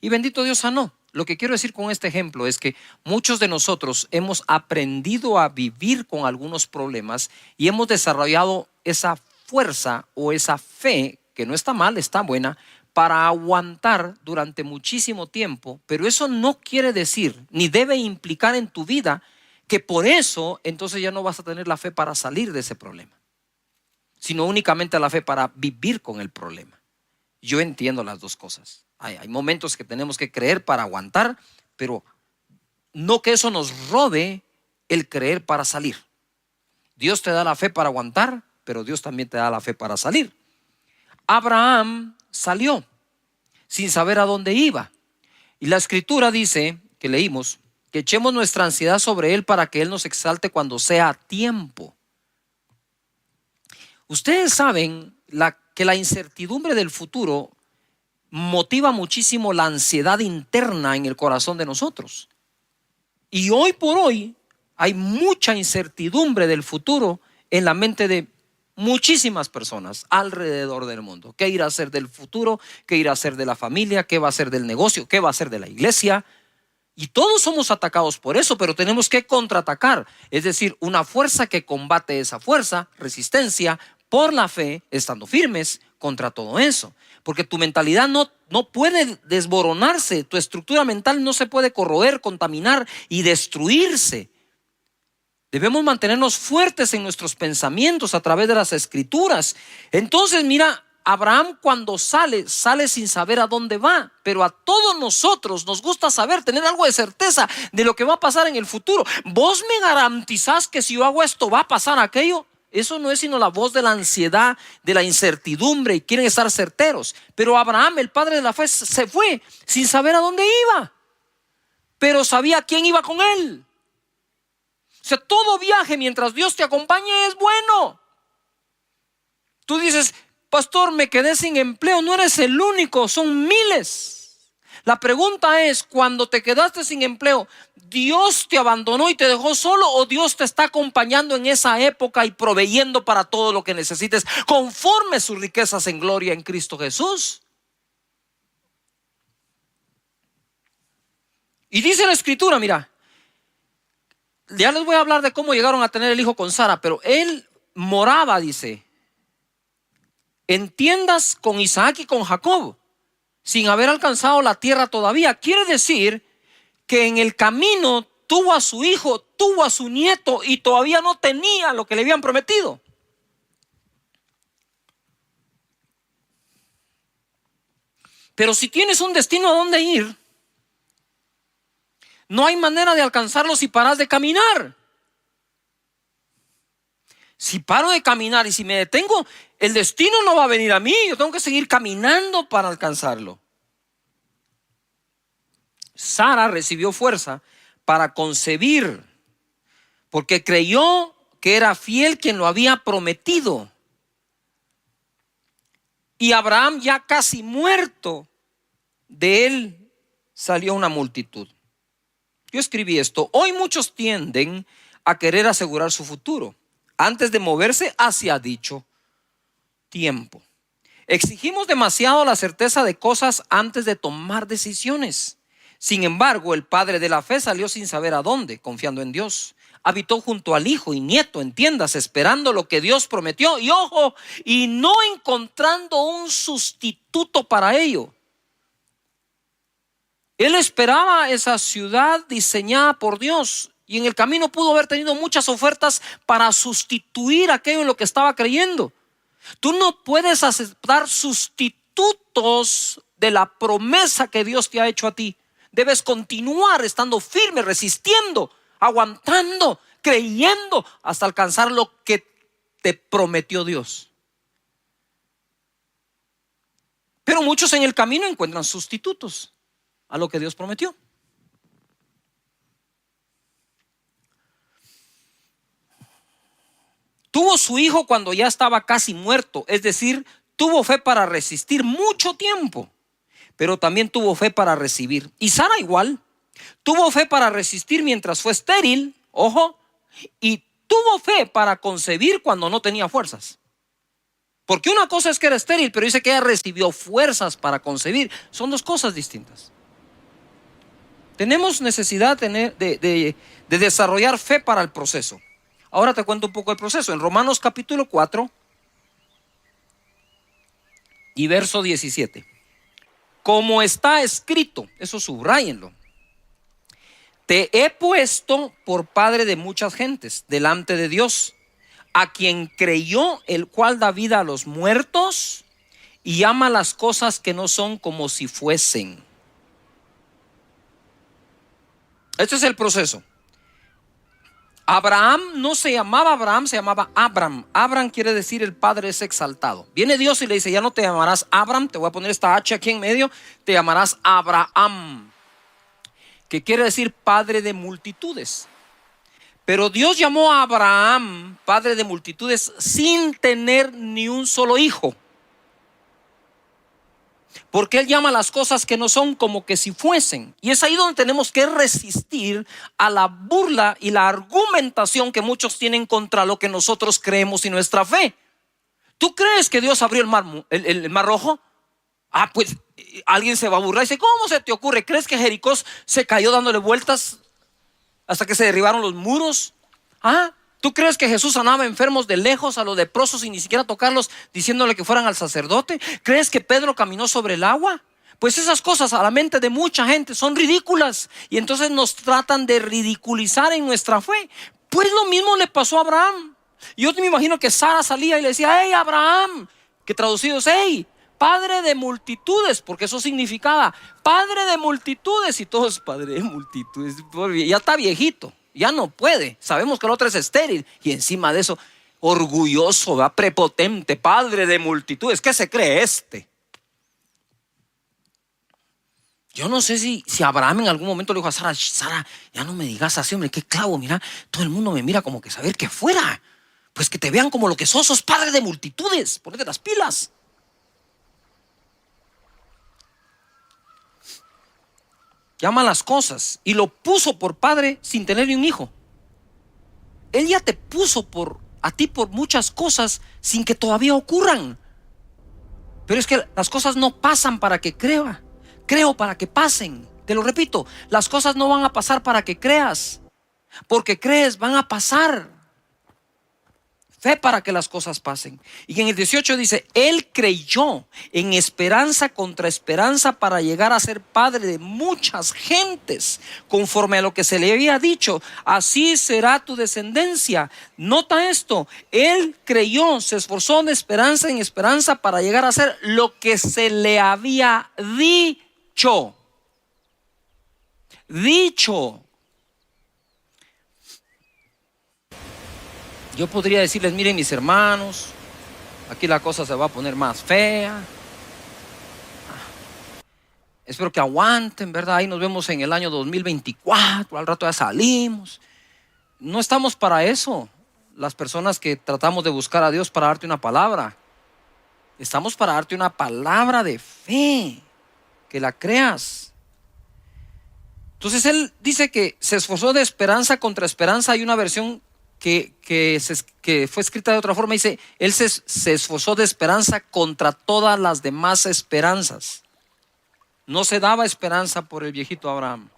Y bendito Dios sanó. Lo que quiero decir con este ejemplo es que muchos de nosotros hemos aprendido a vivir con algunos problemas y hemos desarrollado esa fuerza o esa fe, que no está mal, está buena, para aguantar durante muchísimo tiempo. Pero eso no quiere decir, ni debe implicar en tu vida, que por eso entonces ya no vas a tener la fe para salir de ese problema, sino únicamente la fe para vivir con el problema. Yo entiendo las dos cosas. Hay momentos que tenemos que creer para aguantar, pero no que eso nos robe el creer para salir. Dios te da la fe para aguantar, pero Dios también te da la fe para salir. Abraham salió sin saber a dónde iba. Y la escritura dice, que leímos, que echemos nuestra ansiedad sobre él para que él nos exalte cuando sea tiempo. Ustedes saben que la incertidumbre del futuro motiva muchísimo la ansiedad interna en el corazón de nosotros. Y hoy por hoy hay mucha incertidumbre del futuro en la mente de muchísimas personas alrededor del mundo. ¿Qué irá a ser del futuro? ¿Qué irá a ser de la familia? ¿Qué va a ser del negocio? ¿Qué va a ser de la iglesia? Y todos somos atacados por eso, pero tenemos que contraatacar. Es decir, una fuerza que combate esa fuerza, resistencia, por la fe, estando firmes contra todo eso. Porque tu mentalidad no puede desboronarse, tu estructura mental no se puede corroer, contaminar y destruirse. Debemos mantenernos fuertes en nuestros pensamientos a través de las escrituras. Entonces, mira, Abraham cuando sale sin saber a dónde va, pero a todos nosotros nos gusta saber, tener algo de certeza de lo que va a pasar en el futuro. ¿Vos me garantizás que si yo hago esto va a pasar aquello? Eso no es sino la voz de la ansiedad, de la incertidumbre, y quieren estar certeros. Pero Abraham, el padre de la fe, se fue sin saber a dónde iba, pero sabía quién iba con él. O sea, todo viaje mientras Dios te acompañe es bueno. Tú dices, pastor, me quedé sin empleo. No eres el único, son miles. La pregunta es, cuando te quedaste sin empleo, ¿Dios te abandonó y te dejó solo, o Dios te está acompañando en esa época y proveyendo para todo lo que necesites conforme sus riquezas en gloria en Cristo Jesús? Y dice la escritura, mira, ya les voy a hablar de cómo llegaron a tener el hijo con Sara, pero él moraba, dice, en tiendas con Isaac y con Jacob, sin haber alcanzado la tierra todavía. Quiere decir que en el camino tuvo a su hijo, tuvo a su nieto y todavía no tenía lo que le habían prometido. Pero si tienes un destino a dónde ir, no hay manera de alcanzarlo si paras de caminar. Si paro de caminar y si me detengo, el destino no va a venir a mí. Yo tengo que seguir caminando para alcanzarlo. Sara recibió fuerza para concebir, porque creyó que era fiel quien lo había prometido. Y Abraham, ya casi muerto, de él salió una multitud. Yo escribí esto: hoy muchos tienden a querer asegurar su futuro antes de moverse hacia dicho tiempo. Exigimos demasiado la certeza de cosas antes de tomar decisiones. Sin embargo, el padre de la fe salió sin saber a dónde, confiando en Dios. Habitó junto al hijo y nieto en tiendas, esperando lo que Dios prometió. Y ojo, y no encontrando un sustituto para ello. Él esperaba esa ciudad diseñada por Dios, y en el camino pudo haber tenido muchas ofertas para sustituir aquello en lo que estaba creyendo. Tú no puedes aceptar sustitutos de la promesa que Dios te ha hecho a ti. Debes continuar estando firme, resistiendo, aguantando, creyendo hasta alcanzar lo que te prometió Dios. Pero muchos en el camino encuentran sustitutos a lo que Dios prometió. Tuvo su hijo cuando ya estaba casi muerto, es decir, tuvo fe para resistir mucho tiempo, pero también tuvo fe para recibir. Y Sara igual, tuvo fe para resistir mientras fue estéril, ojo, y tuvo fe para concebir cuando no tenía fuerzas. Porque una cosa es que era estéril, pero dice que ella recibió fuerzas para concebir. Son dos cosas distintas. Tenemos necesidad de desarrollar fe para el proceso. Ahora te cuento un poco el proceso. En Romanos capítulo 4 y verso 17. Como está escrito, eso subráyenlo. Te he puesto por padre de muchas gentes delante de Dios, a quien creyó, el cual da vida a los muertos y ama las cosas que no son como si fuesen. Este es el proceso. Abraham no se llamaba Abraham, se llamaba Abram. Abram quiere decir el padre es exaltado. Viene Dios y le dice, ya no te llamarás Abram, te voy a poner esta H aquí en medio, te llamarás Abraham, que quiere decir padre de multitudes. Pero Dios llamó a Abraham padre de multitudes sin tener ni un solo hijo. Porque Él llama las cosas que no son como que si fuesen. Y es ahí donde tenemos que resistir a la burla y la argumentación que muchos tienen contra lo que nosotros creemos y nuestra fe. ¿Tú crees que Dios abrió el mar rojo? Ah, pues alguien se va a burlar y dice, ¿cómo se te ocurre? ¿Crees que Jericó se cayó dándole vueltas hasta que se derribaron los muros? Ah, ¿tú crees que Jesús sanaba enfermos de lejos, a los leprosos, sin ni siquiera tocarlos, diciéndole que fueran al sacerdote? ¿Crees que Pedro caminó sobre el agua? Pues esas cosas a la mente de mucha gente son ridículas, y entonces nos tratan de ridiculizar en nuestra fe. Pues lo mismo le pasó a Abraham. Yo me imagino que Sara salía y le decía, hey Abraham, que traducido es, hey, padre de multitudes, porque eso significaba padre de multitudes, y todos padre de multitudes. Ya está viejito, ya no puede. Sabemos que el otro es estéril, y encima de eso, orgulloso, ¿verdad? Prepotente, padre de multitudes. ¿Qué se cree este? Yo no sé si Abraham en algún momento le dijo a Sara, Sara, ya no me digas así, hombre, qué clavo, mira, todo el mundo me mira como que saber que fuera. Pues que te vean como lo que sos padre de multitudes, ponete las pilas. Llama las cosas y lo puso por padre sin tener ni un hijo. Él ya te puso a ti por muchas cosas sin que todavía ocurran. Pero es que las cosas no pasan para que creo para que pasen. Te lo repito, las cosas no van a pasar para que creas, porque crees, van a pasar. Fe para que las cosas pasen. Y en el 18 dice, Él creyó en esperanza contra esperanza para llegar a ser padre de muchas gentes, conforme a lo que se le había dicho, así será tu descendencia. Nota esto, Él creyó, se esforzó de esperanza en esperanza para llegar a ser lo que se le había dicho. Yo podría decirles, miren mis hermanos, aquí la cosa se va a poner más fea. Espero que aguanten, ¿verdad? Ahí nos vemos en el año 2024, al rato ya salimos. No estamos para eso, las personas que tratamos de buscar a Dios para darte una palabra. Estamos para darte una palabra de fe, que la creas. Entonces Él dice que se esforzó de esperanza contra esperanza. Hay una versión que fue escrita de otra forma, dice, Él se esforzó de esperanza contra todas las demás esperanzas. No se daba esperanza por el viejito Abraham,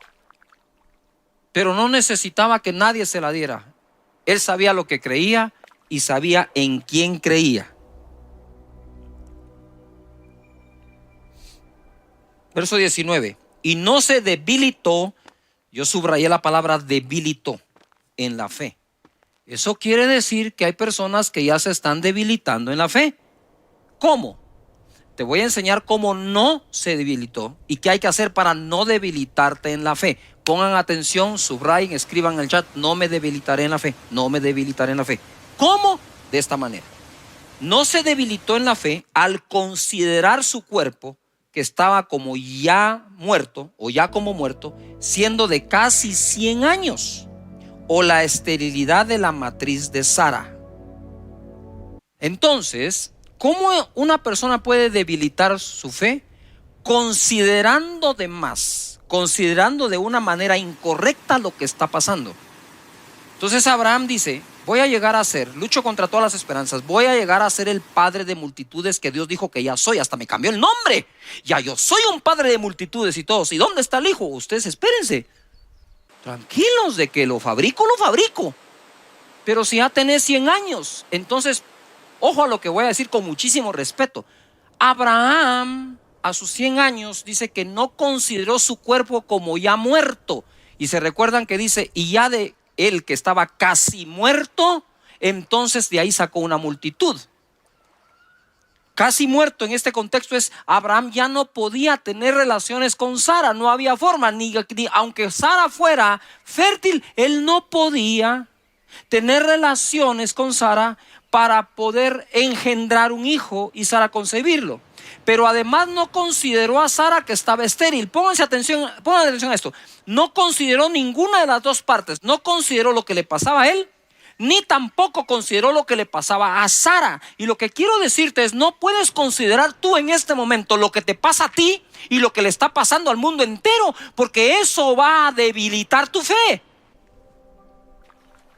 pero no necesitaba que nadie se la diera. Él sabía lo que creía y sabía en quién creía. Verso 19, y no se debilitó, yo subrayé la palabra debilitó, en la fe. Eso quiere decir que hay personas que ya se están debilitando en la fe. ¿Cómo? Te voy a enseñar cómo no se debilitó y qué hay que hacer para no debilitarte en la fe. Pongan atención, subrayen, escriban en el chat, no me debilitaré en la fe, no me debilitaré en la fe. ¿Cómo? De esta manera. No se debilitó en la fe al considerar su cuerpo, que estaba como ya muerto o ya como muerto, siendo de casi 100 años. O la esterilidad de la matriz de Sara. Entonces, ¿cómo una persona puede debilitar su fe? Considerando de más, considerando de una manera incorrecta lo que está pasando. Entonces Abraham dice: voy a llegar a ser, lucho contra todas las esperanzas, voy a llegar a ser el padre de multitudes que Dios dijo que ya soy. Hasta me cambió el nombre, ya yo soy un padre de multitudes y todos. ¿Y dónde está el hijo? Ustedes espérense, tranquilos, de que lo fabrico, pero si ya tenés 100 años. Entonces, ojo a lo que voy a decir con muchísimo respeto. Abraham a sus 100 años dice que no consideró su cuerpo como ya muerto. Y se recuerdan que dice: y ya de él que estaba casi muerto, entonces de ahí sacó una multitud. Casi muerto en este contexto es: Abraham ya no podía tener relaciones con Sara, no había forma, ni aunque Sara fuera fértil, él no podía tener relaciones con Sara para poder engendrar un hijo y Sara concebirlo. Pero además no consideró a Sara, que estaba estéril. Pónganse atención a esto. No consideró ninguna de las dos partes. No consideró lo que le pasaba a él, ni tampoco consideró lo que le pasaba a Sara. Y lo que quiero decirte es: no puedes considerar tú en este momento lo que te pasa a ti y lo que le está pasando al mundo entero, porque eso va a debilitar tu fe.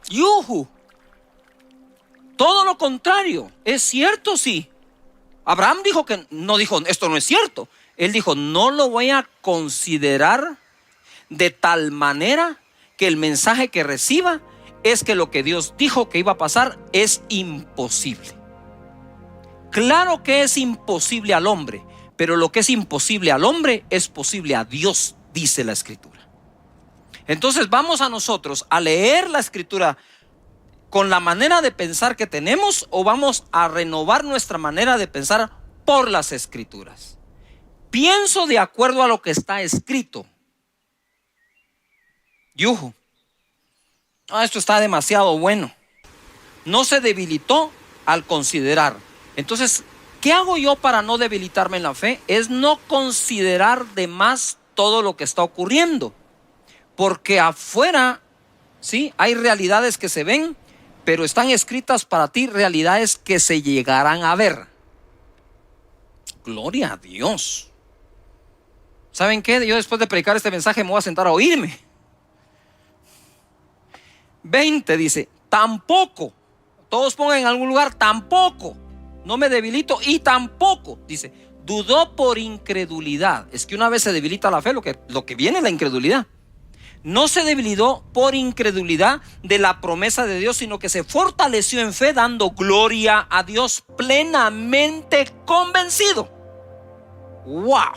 Yuhu. Todo lo contrario. Es cierto, sí. Abraham dijo que no, dijo esto no es cierto. Él dijo: no lo voy a considerar de tal manera que el mensaje que reciba es que lo que Dios dijo que iba a pasar es imposible. Claro que es imposible al hombre, pero lo que es imposible al hombre es posible a Dios, dice la Escritura. Entonces vamos a nosotros a leer la Escritura con la manera de pensar que tenemos, o vamos a renovar nuestra manera de pensar por las Escrituras. Pienso de acuerdo a lo que está escrito. Yuhu. Esto está demasiado bueno. No se debilitó al considerar. Entonces, ¿qué hago yo para no debilitarme en la fe? Es no considerar de más todo lo que está ocurriendo. Porque afuera, sí, hay realidades que se ven, pero están escritas para ti realidades que se llegarán a ver. Gloria a Dios. ¿Saben qué? Yo después de predicar este mensaje me voy a sentar a oírme. 20 dice: tampoco. Todos pongan en algún lugar: tampoco. No me debilito. Y tampoco, dice, dudó por incredulidad. Es que una vez se debilita la fe, lo que viene es la incredulidad. No se debilitó por incredulidad de la promesa de Dios, sino que se fortaleció en fe, dando gloria a Dios, plenamente convencido. ¡Wow!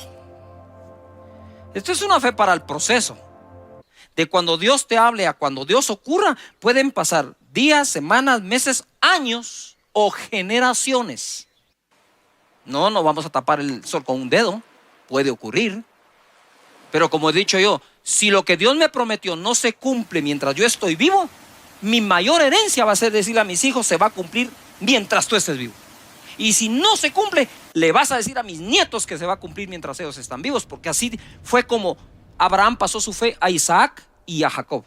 Esto es una fe para el proceso. De cuando Dios te hable a cuando Dios ocurra, pueden pasar días, semanas, meses, años o generaciones. No vamos a tapar el sol con un dedo. Puede ocurrir. Pero como he dicho yo, si lo que Dios me prometió no se cumple mientras yo estoy vivo, mi mayor herencia va a ser decirle a mis hijos: se va a cumplir mientras tú estés vivo. Y si no se cumple, le vas a decir a mis nietos que se va a cumplir mientras ellos están vivos. Porque así fue como Abraham pasó su fe a Isaac y a Jacob.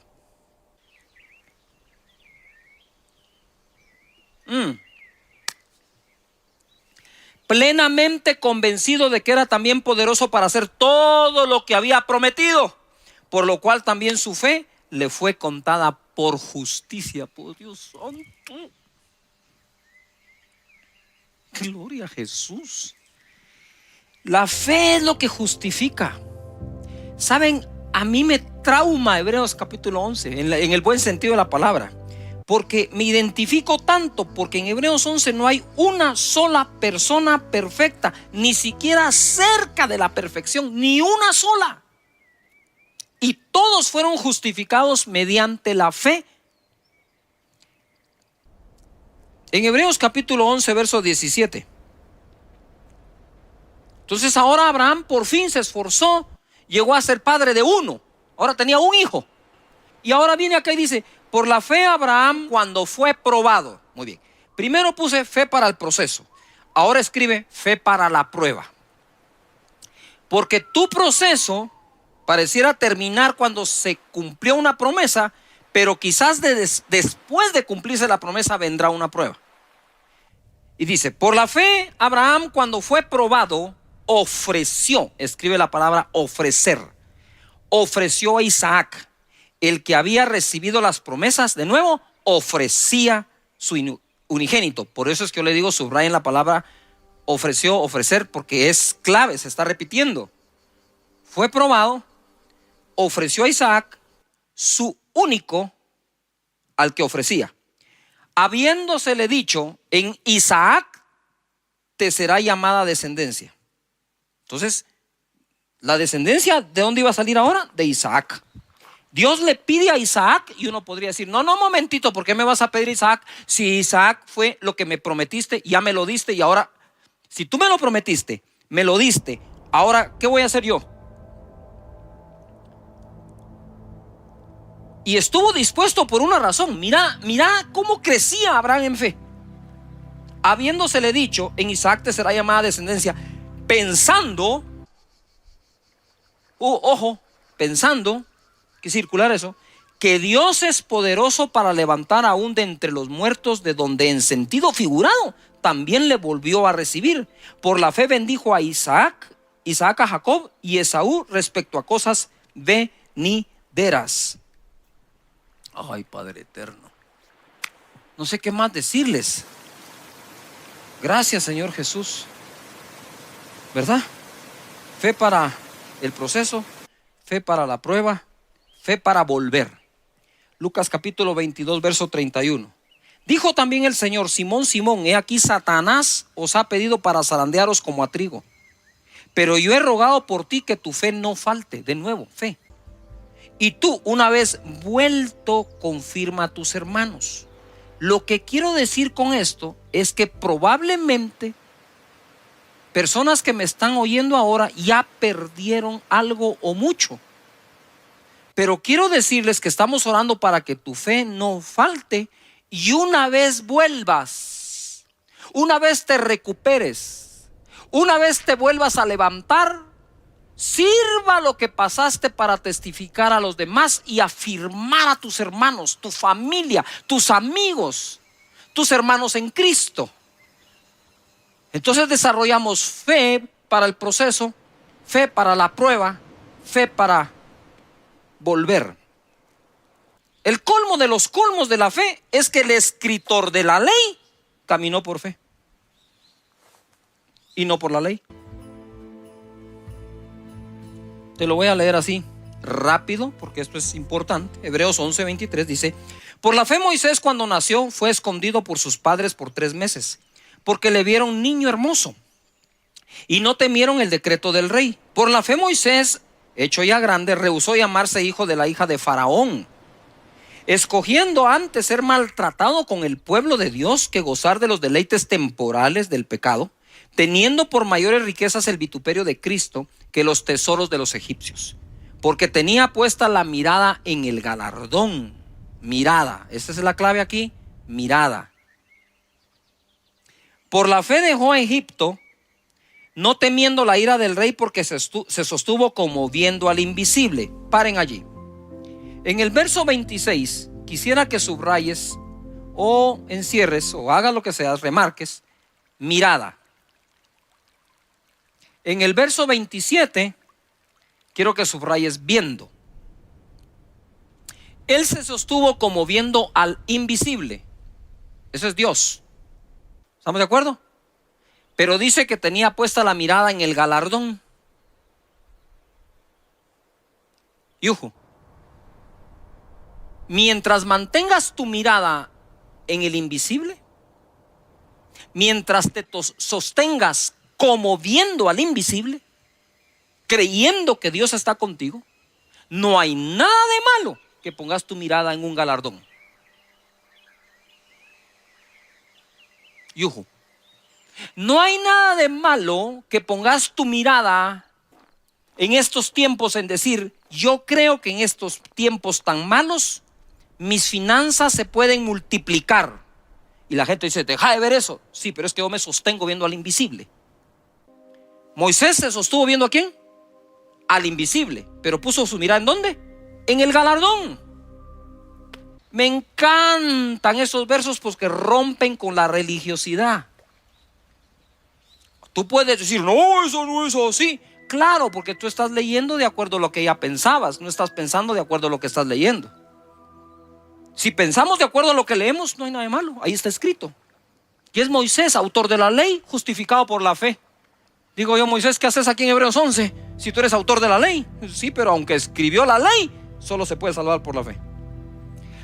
Plenamente convencido de que era también poderoso para hacer todo lo que había prometido, por lo cual también su fe le fue contada por justicia. Por Dios santo. Gloria a Jesús. La fe es lo que justifica. Saben, a mí me trauma Hebreos capítulo 11, en el buen sentido de la palabra, porque me identifico tanto, porque en Hebreos 11 no hay una sola persona perfecta, ni siquiera cerca de la perfección, ni una sola. Y todos fueron justificados mediante la fe. En Hebreos capítulo 11, verso 17. Entonces ahora Abraham por fin se esforzó, llegó a ser padre de uno. Ahora tenía un hijo. Y ahora viene acá y dice: por la fe Abraham, cuando fue probado. Muy bien. Primero puse fe para el proceso. Ahora escribe fe para la prueba. Porque tu proceso pareciera terminar cuando se cumplió una promesa, pero quizás después de cumplirse la promesa vendrá una prueba. Y dice, por la fe, Abraham cuando fue probado, ofreció, escribe la palabra ofrecer, ofreció a Isaac, el que había recibido las promesas. De nuevo, ofrecía su unigénito. Por eso es que yo le digo, subrayen la palabra ofreció, ofrecer, porque es clave, se está repitiendo. Fue probado, ofreció a Isaac, su único, al que ofrecía. Habiéndosele dicho, en Isaac te será llamada descendencia. Entonces, la descendencia, ¿de dónde iba a salir ahora? De Isaac. Dios le pide a Isaac y uno podría decir, no, momentito, ¿por qué me vas a pedir Isaac? Si Isaac fue lo que me prometiste, ya me lo diste y ahora, si tú me lo prometiste, me lo diste, ahora, ¿qué voy a hacer yo? Y estuvo dispuesto por una razón. Mira cómo crecía Abraham en fe. Habiéndosele dicho, en Isaac te será llamada descendencia, pensando, pensando, que circular eso, que Dios es poderoso para levantar aún de entre los muertos, de donde en sentido figurado también le volvió a recibir. Por la fe bendijo a Isaac a Jacob y Esaú respecto a cosas venideras. Ay, Padre eterno, no sé qué más decirles. Gracias, Señor Jesús. ¿Verdad? Fe para el proceso, fe para la prueba, fe para volver. Lucas capítulo 22, verso 31. Dijo también el Señor, Simón, Simón, he aquí Satanás os ha pedido para zarandearos como a trigo. Pero yo he rogado por ti que tu fe no falte. De nuevo, fe. Y tú, una vez vuelto, confirma a tus hermanos. Lo que quiero decir con esto es que probablemente personas que me están oyendo ahora ya perdieron algo o mucho. Pero quiero decirles que estamos orando para que tu fe no falte y una vez vuelvas, una vez te recuperes, una vez te vuelvas a levantar, sirva lo que pasaste para testificar a los demás y afirmar a tus hermanos, tu familia, tus amigos, tus hermanos en Cristo. Entonces desarrollamos fe para el proceso, fe para la prueba, fe para volver. El colmo de los colmos de la fe es que el escritor de la ley caminó por fe y no por la ley. Te lo voy a leer así rápido porque esto es importante. Hebreos 11:23 dice: por la fe Moisés cuando nació fue escondido por sus padres por 3 meses porque le vieron niño hermoso y no temieron el decreto del rey. Por la fe Moisés, hecho ya grande, rehusó llamarse hijo de la hija de Faraón, escogiendo antes ser maltratado con el pueblo de Dios que gozar de los deleites temporales del pecado, teniendo por mayores riquezas el vituperio de Cristo que los tesoros de los egipcios, porque tenía puesta la mirada en el galardón. Mirada, esta es la clave aquí, mirada. Por la fe dejó a Egipto, no temiendo la ira del rey, porque se sostuvo como viendo al invisible. Paren allí. En el verso 26, quisiera que subrayes o encierres o hagas lo que sea, remarques, mirada. En el verso 27, quiero que subrayes viendo. Él se sostuvo como viendo al invisible. Eso es Dios. ¿Estamos de acuerdo? Pero dice que tenía puesta la mirada en el galardón. Yuhu. Mientras mantengas tu mirada en el invisible, mientras te sostengas como viendo al invisible, creyendo que Dios está contigo, no hay nada de malo que pongas tu mirada en un galardón. Yuhu. No hay nada de malo que pongas tu mirada en estos tiempos en decir, yo creo que en estos tiempos tan malos mis finanzas se pueden multiplicar. Y la gente dice, deja de ver eso. Sí, pero es que yo me sostengo viendo al invisible. Moisés se sostuvo viendo ¿a quién? Al invisible, pero puso su mirada ¿en dónde? En el galardón. Me encantan esos versos porque rompen con la religiosidad. Tú puedes decir, no, eso no es así. Claro, porque tú estás leyendo de acuerdo a lo que ya pensabas, no estás pensando de acuerdo a lo que estás leyendo. Si pensamos de acuerdo a lo que leemos, no hay nada de malo, ahí está escrito. Y es Moisés, autor de la ley, justificado por la fe. Digo yo, Moisés, ¿qué haces aquí en Hebreos 11? Si tú eres autor de la ley. Sí, pero aunque escribió la ley, solo se puede salvar por la fe.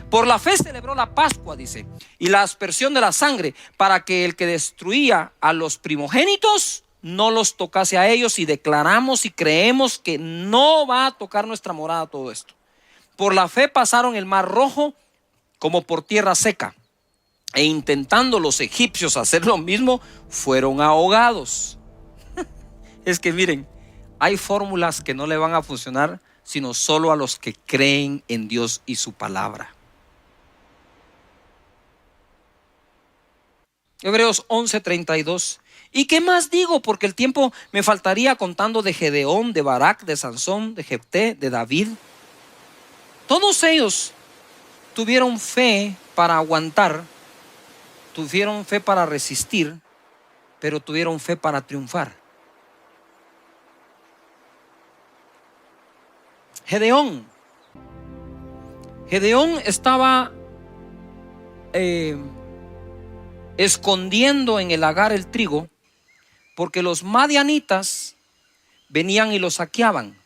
Por la fe celebró la Pascua, dice, y la aspersión de la sangre, para que el que destruía a los primogénitos no los tocase a ellos, y declaramos y creemos que no va a tocar nuestra morada todo esto. Por la fe pasaron el mar Rojo como por tierra seca, e intentando los egipcios hacer lo mismo, fueron ahogados. Es que miren, hay fórmulas que no le van a funcionar sino solo a los que creen en Dios y su palabra. Hebreos 11:32. ¿Y qué más digo? Porque el tiempo me faltaría contando de Gedeón, de Barak, de Sansón, de Jefté, de David. Todos ellos tuvieron fe para aguantar, tuvieron fe para resistir, pero tuvieron fe para triunfar. Gedeón estaba escondiendo en el lagar el trigo, porque los madianitas venían y lo saqueaban,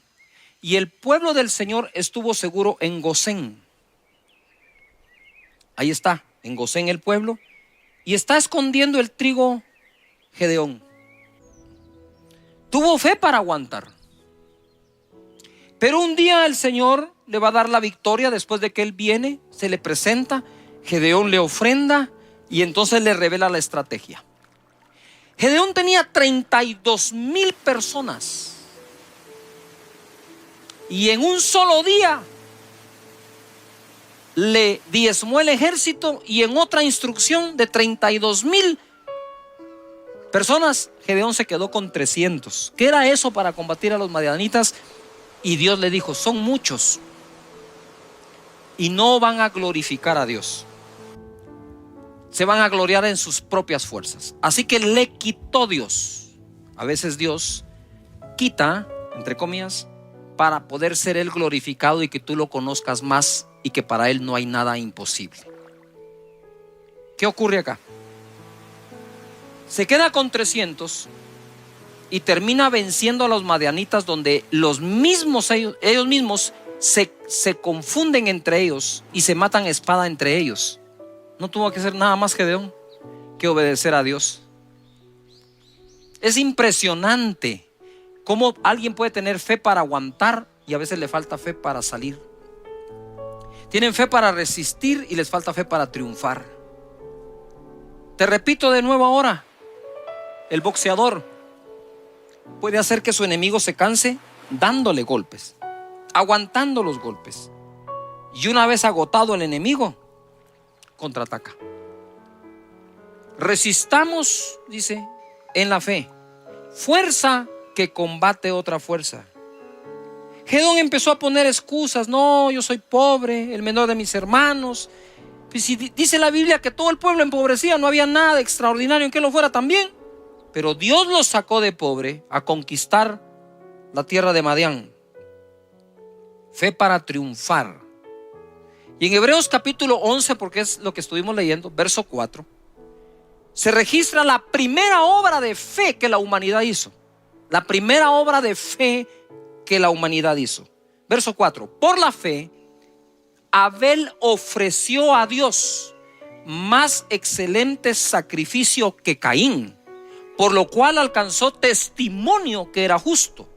y el pueblo del Señor estuvo seguro en Gosén. Ahí está, en Gosén el pueblo, y está escondiendo el trigo Gedeón. Tuvo fe para aguantar, pero un día el Señor le va a dar la victoria. Después de que él viene, se le presenta, Gedeón le ofrenda y entonces le revela la estrategia. Gedeón tenía 32,000 personas, y en un solo día le diezmó el ejército, y en otra instrucción de 32,000 personas, Gedeón se quedó con 300. ¿Qué era eso para combatir a los madianitas? Y Dios le dijo, son muchos y no van a glorificar a Dios, se van a gloriar en sus propias fuerzas. Así que le quitó Dios. A veces Dios quita, entre comillas, para poder ser Él glorificado y que tú lo conozcas más, y que para Él no hay nada imposible. ¿Qué ocurre acá? Se queda con 300 y termina venciendo a los madianitas, donde ellos mismos se confunden entre ellos y se matan a espada entre ellos. No tuvo que hacer nada más Gedeón que obedecer a Dios. Es impresionante cómo alguien puede tener fe para aguantar y a veces le falta fe para salir. Tienen fe para resistir y les falta fe para triunfar. Te repito de nuevo ahora, el boxeador puede hacer que su enemigo se canse dándole golpes, aguantando los golpes, y una vez agotado el enemigo, contraataca. Resistamos, dice, en la fe, fuerza que combate otra fuerza. Gedeón empezó a poner excusas. No, yo soy pobre, el menor de mis hermanos. Pues si dice la Biblia que todo el pueblo empobrecía, no había nada de extraordinario en que lo fuera también. Pero Dios los sacó de pobre a conquistar la tierra de Madián. Fe para triunfar. Y en Hebreos capítulo 11, porque es lo que estuvimos leyendo, verso 4, se registra la primera obra de fe que la humanidad hizo. La primera obra de fe que la humanidad hizo. Verso 4. Por la fe, Abel ofreció a Dios más excelente sacrificio que Caín, por lo cual alcanzó testimonio que era justo,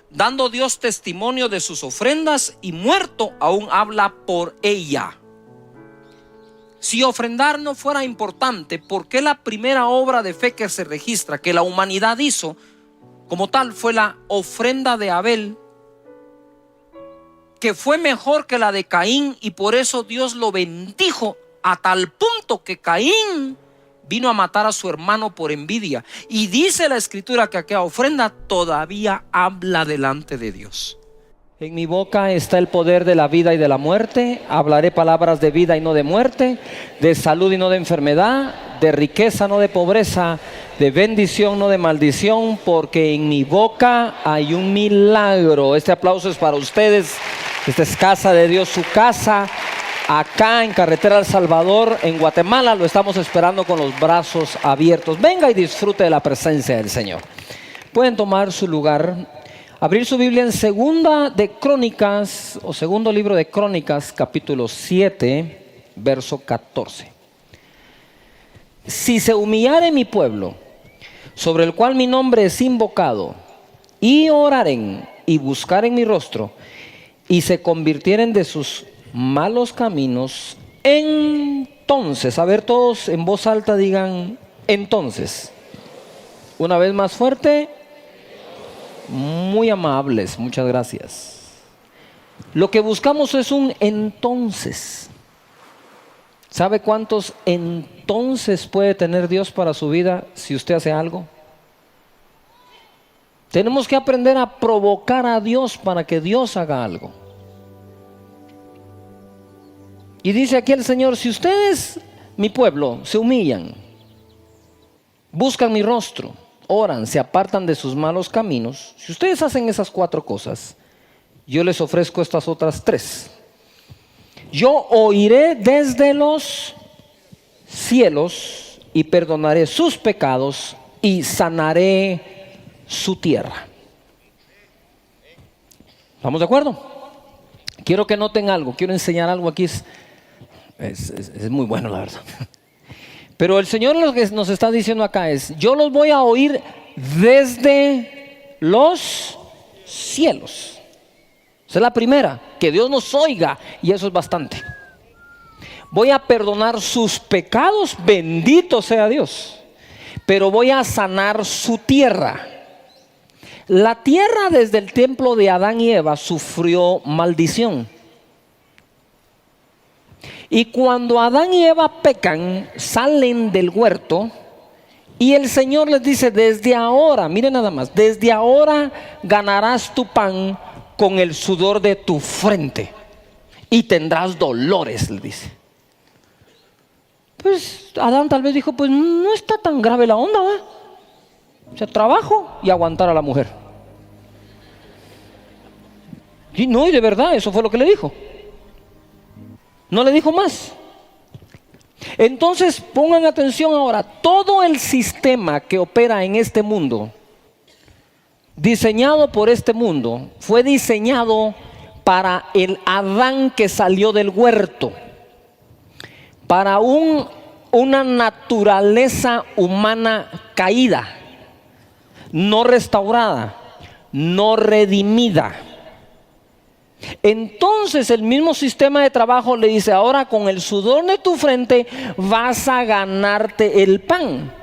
dando Dios testimonio de sus ofrendas, y muerto aún habla por ella. Si ofrendar no fuera importante, ¿por qué la primera obra de fe que se registra que la humanidad hizo como tal fue la ofrenda de Abel, que fue mejor que la de Caín? Y por eso Dios lo bendijo a tal punto que Caín vino a matar a su hermano por envidia. Y dice la escritura que aquella ofrenda todavía habla delante de Dios. En mi boca está el poder de la vida y de la muerte. Hablaré palabras de vida y no de muerte, de salud y no de enfermedad, de riqueza, no de pobreza, de bendición, no de maldición, porque en mi boca hay un milagro. Este aplauso es para ustedes. Esta es casa de Dios, su casa. Acá en Carretera El Salvador, en Guatemala, lo estamos esperando con los brazos abiertos. Venga y disfrute de la presencia del Señor. Pueden tomar su lugar. Abrir su Biblia en Segunda de Crónicas, o Segundo Libro de Crónicas, capítulo 7, verso 14. Si se humillare mi pueblo, sobre el cual mi nombre es invocado, y oraren y buscaren mi rostro, y se convirtieren de sus malos caminos, entonces, a ver todos en voz alta digan, entonces. Una vez más fuerte. Muy amables, muchas gracias. Lo que buscamos es un entonces. ¿Sabe cuántos entonces puede tener Dios para su vida si usted hace algo? Tenemos que aprender a provocar a Dios para que Dios haga algo. Y dice aquí el Señor, si ustedes, mi pueblo, se humillan, buscan mi rostro, oran, se apartan de sus malos caminos, si ustedes hacen esas 4 cosas, yo les ofrezco estas otras 3. Yo oiré desde los cielos y perdonaré sus pecados y sanaré su tierra. ¿Estamos de acuerdo? Quiero que noten algo, quiero enseñar algo aquí, es muy bueno la verdad. Pero el Señor lo que nos está diciendo acá es, yo los voy a oír desde los cielos. Esa es la primera, que Dios nos oiga, y eso es bastante. Voy a perdonar sus pecados, bendito sea Dios, pero voy a sanar su tierra. La tierra desde el templo de Adán y Eva sufrió maldición. Y cuando Adán y Eva pecan, salen del huerto y el Señor les dice, desde ahora, miren nada más, desde ahora ganarás tu pan con el sudor de tu frente y tendrás dolores, le dice. Pues Adán tal vez dijo, pues no está tan grave la onda, ¿va? O sea, trabajo y aguantar a la mujer. Y no, y de verdad, eso fue lo que le dijo. No le dijo más. Entonces pongan atención ahora, todo el sistema que opera en este mundo, diseñado por este mundo, fue diseñado para el Adán que salió del huerto, para una naturaleza humana caída, no restaurada, no redimida. Entonces el mismo sistema de trabajo le dice, ahora con el sudor de tu frente vas a ganarte el pan.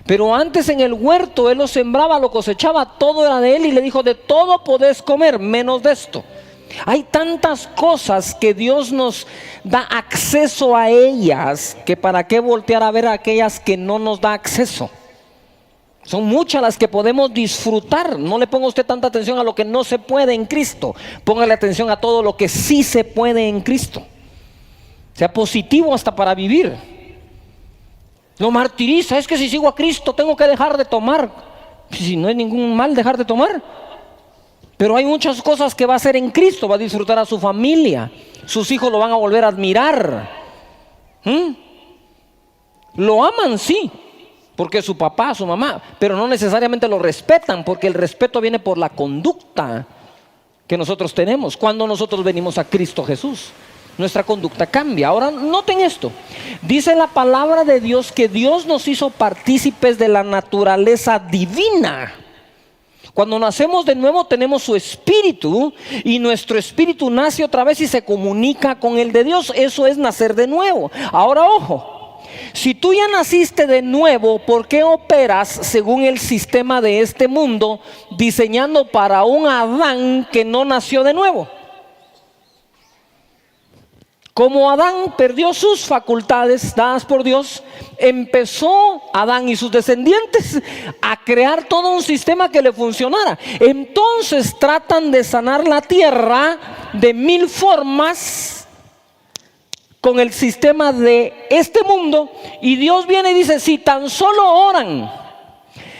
Pero antes en el huerto él lo sembraba, lo cosechaba, todo era de él, y le dijo, de todo podés comer, menos de esto. Hay tantas cosas que Dios nos da acceso a ellas, que para qué voltear a ver a aquellas que no nos da acceso. Son muchas las que podemos disfrutar. No le ponga usted tanta atención a lo que no se puede en Cristo. Póngale atención a todo lo que sí se puede en Cristo. Sea positivo hasta para vivir. Lo martiriza, es que si sigo a Cristo tengo que dejar de tomar. Si no es ningún mal dejar de tomar. Pero hay muchas cosas que va a hacer en Cristo. Va a disfrutar a su familia. Sus hijos lo van a volver a admirar. Lo aman, sí, porque es su papá, su mamá, pero no necesariamente lo respetan, porque el respeto viene por la conducta que nosotros tenemos. Cuando nosotros venimos a Cristo Jesús, nuestra conducta cambia. Ahora noten esto, dice la palabra de Dios que Dios nos hizo partícipes de la naturaleza divina. Cuando nacemos de nuevo tenemos su espíritu, y nuestro espíritu nace otra vez y se comunica con el de Dios. Eso es nacer de nuevo. Ahora ojo, si tú ya naciste de nuevo, ¿por qué operas según el sistema de este mundo, diseñando para un Adán que no nació de nuevo? Como Adán perdió sus facultades dadas por Dios, empezó Adán y sus descendientes a crear todo un sistema que le funcionara. Entonces tratan de sanar la tierra de 1000 formas con el sistema de este mundo, y Dios viene y dice, si tan solo oran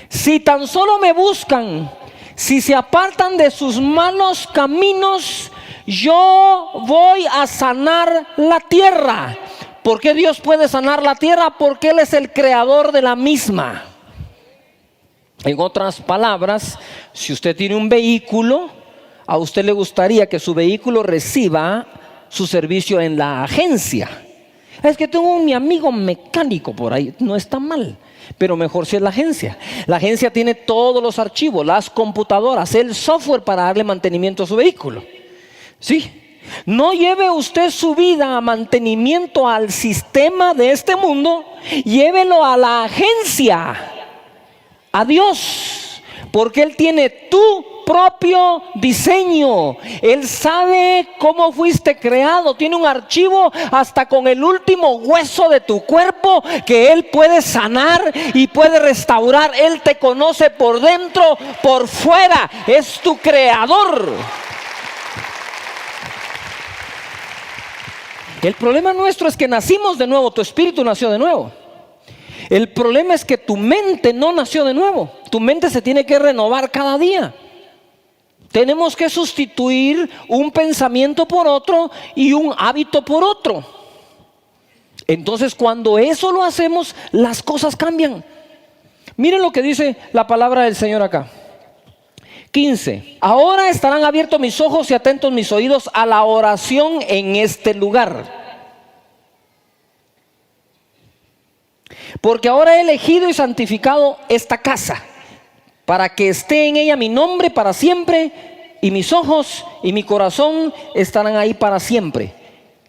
Si tan solo me buscan, si se apartan de sus malos caminos, yo voy a sanar la tierra. ¿Por qué Dios puede sanar la tierra? Porque Él es el creador de la misma. En otras palabras, si usted tiene un vehículo, a usted le gustaría que su vehículo reciba su servicio en la agencia. Es que tengo mi amigo mecánico por ahí, no está mal, pero mejor si es la agencia. La agencia tiene todos los archivos, las computadoras, el software para darle mantenimiento a su vehículo. Sí, no lleve usted su vida a mantenimiento al sistema de este mundo, llévelo a la agencia, a Dios, porque Él tiene tu propio diseño. Él sabe cómo fuiste creado. Tiene un archivo hasta con el último hueso de tu cuerpo que Él puede sanar y puede restaurar. Él te conoce por dentro, por fuera. Es tu creador. El problema nuestro es que nacimos de nuevo. Tu espíritu nació de nuevo. El problema es que tu mente no nació de nuevo. Tu mente se tiene que renovar cada día. Tenemos que sustituir un pensamiento por otro y un hábito por otro. Entonces, cuando eso lo hacemos, las cosas cambian. Miren lo que dice la palabra del Señor acá. 15. Ahora estarán abiertos mis ojos y atentos mis oídos a la oración en este lugar. Porque ahora he elegido y santificado esta casa, para que esté en ella mi nombre para siempre, y mis ojos y mi corazón estarán ahí para siempre.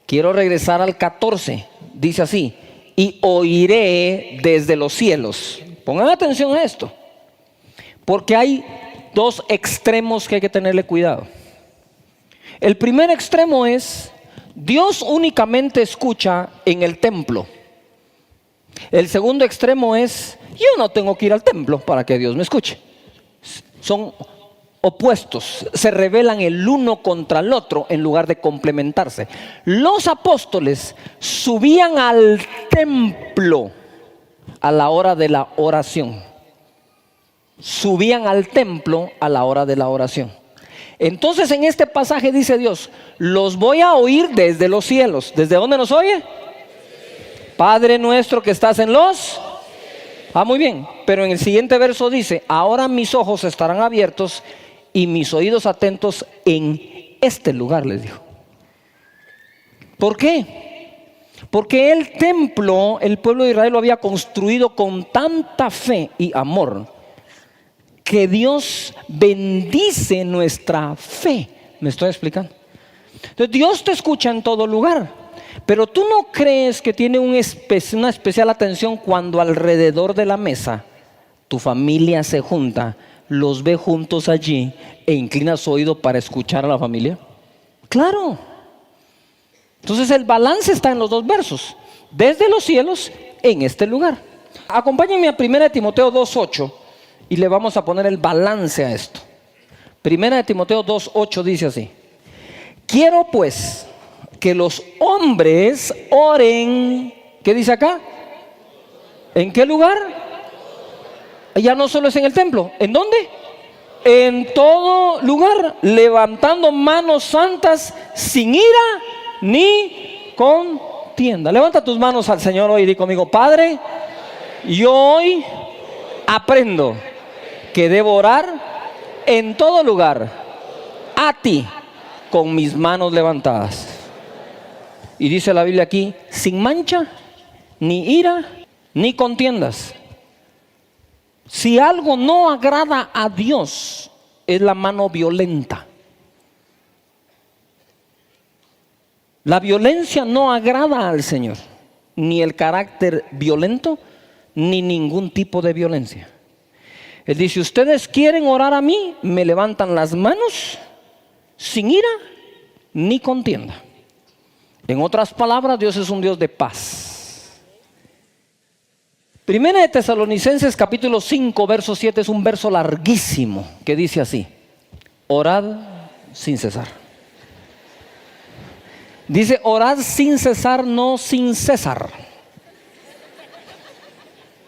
Quiero regresar al 14, dice así: y oiré desde los cielos. Pongan atención a esto, porque hay dos extremos que hay que tenerle cuidado. El primer extremo es: Dios únicamente escucha en el templo. El segundo extremo es: yo no tengo que ir al templo para que Dios me escuche. Son opuestos, se rebelan el uno contra el otro en lugar de complementarse. Los apóstoles subían al templo a la hora de la oración. Subían al templo a la hora de la oración. Entonces en este pasaje dice Dios: los voy a oír desde los cielos. ¿Desde dónde nos oye? Padre nuestro que estás en los... muy bien, pero en el siguiente verso dice: ahora mis ojos estarán abiertos y mis oídos atentos en este lugar, les dijo. ¿Por qué? Porque el templo, el pueblo de Israel lo había construido con tanta fe y amor, que Dios bendice nuestra fe. ¿Me estoy explicando? Entonces Dios te escucha en todo lugar. Pero tú no crees que tiene una especial atención cuando alrededor de la mesa tu familia se junta, los ve juntos allí e inclina su oído para escuchar a la familia. Claro. Entonces el balance está en los dos versos: desde los cielos en este lugar. Acompáñenme a 1 Timoteo 2:8 y le vamos a poner el balance a esto. 1 Timoteo 2:8 dice así: quiero pues que los hombres oren. ¿Qué dice acá? ¿En qué lugar? Ya no solo es en el templo. ¿En dónde? En todo lugar, levantando manos santas, sin ira ni contienda. Levanta tus manos al Señor hoy y di conmigo: Padre, yo hoy aprendo que debo orar en todo lugar a ti con mis manos levantadas. Y dice la Biblia aquí: sin mancha, ni ira, ni contiendas. Si algo no agrada a Dios, es la mano violenta. La violencia no agrada al Señor, ni el carácter violento, ni ningún tipo de violencia. Él dice: ustedes quieren orar a mí, me levantan las manos, sin ira, ni contienda. En otras palabras, Dios es un Dios de paz. Primera de Tesalonicenses capítulo 5 verso 7 es un verso larguísimo que dice así: orad sin cesar. Dice orad sin cesar, no sin cesar.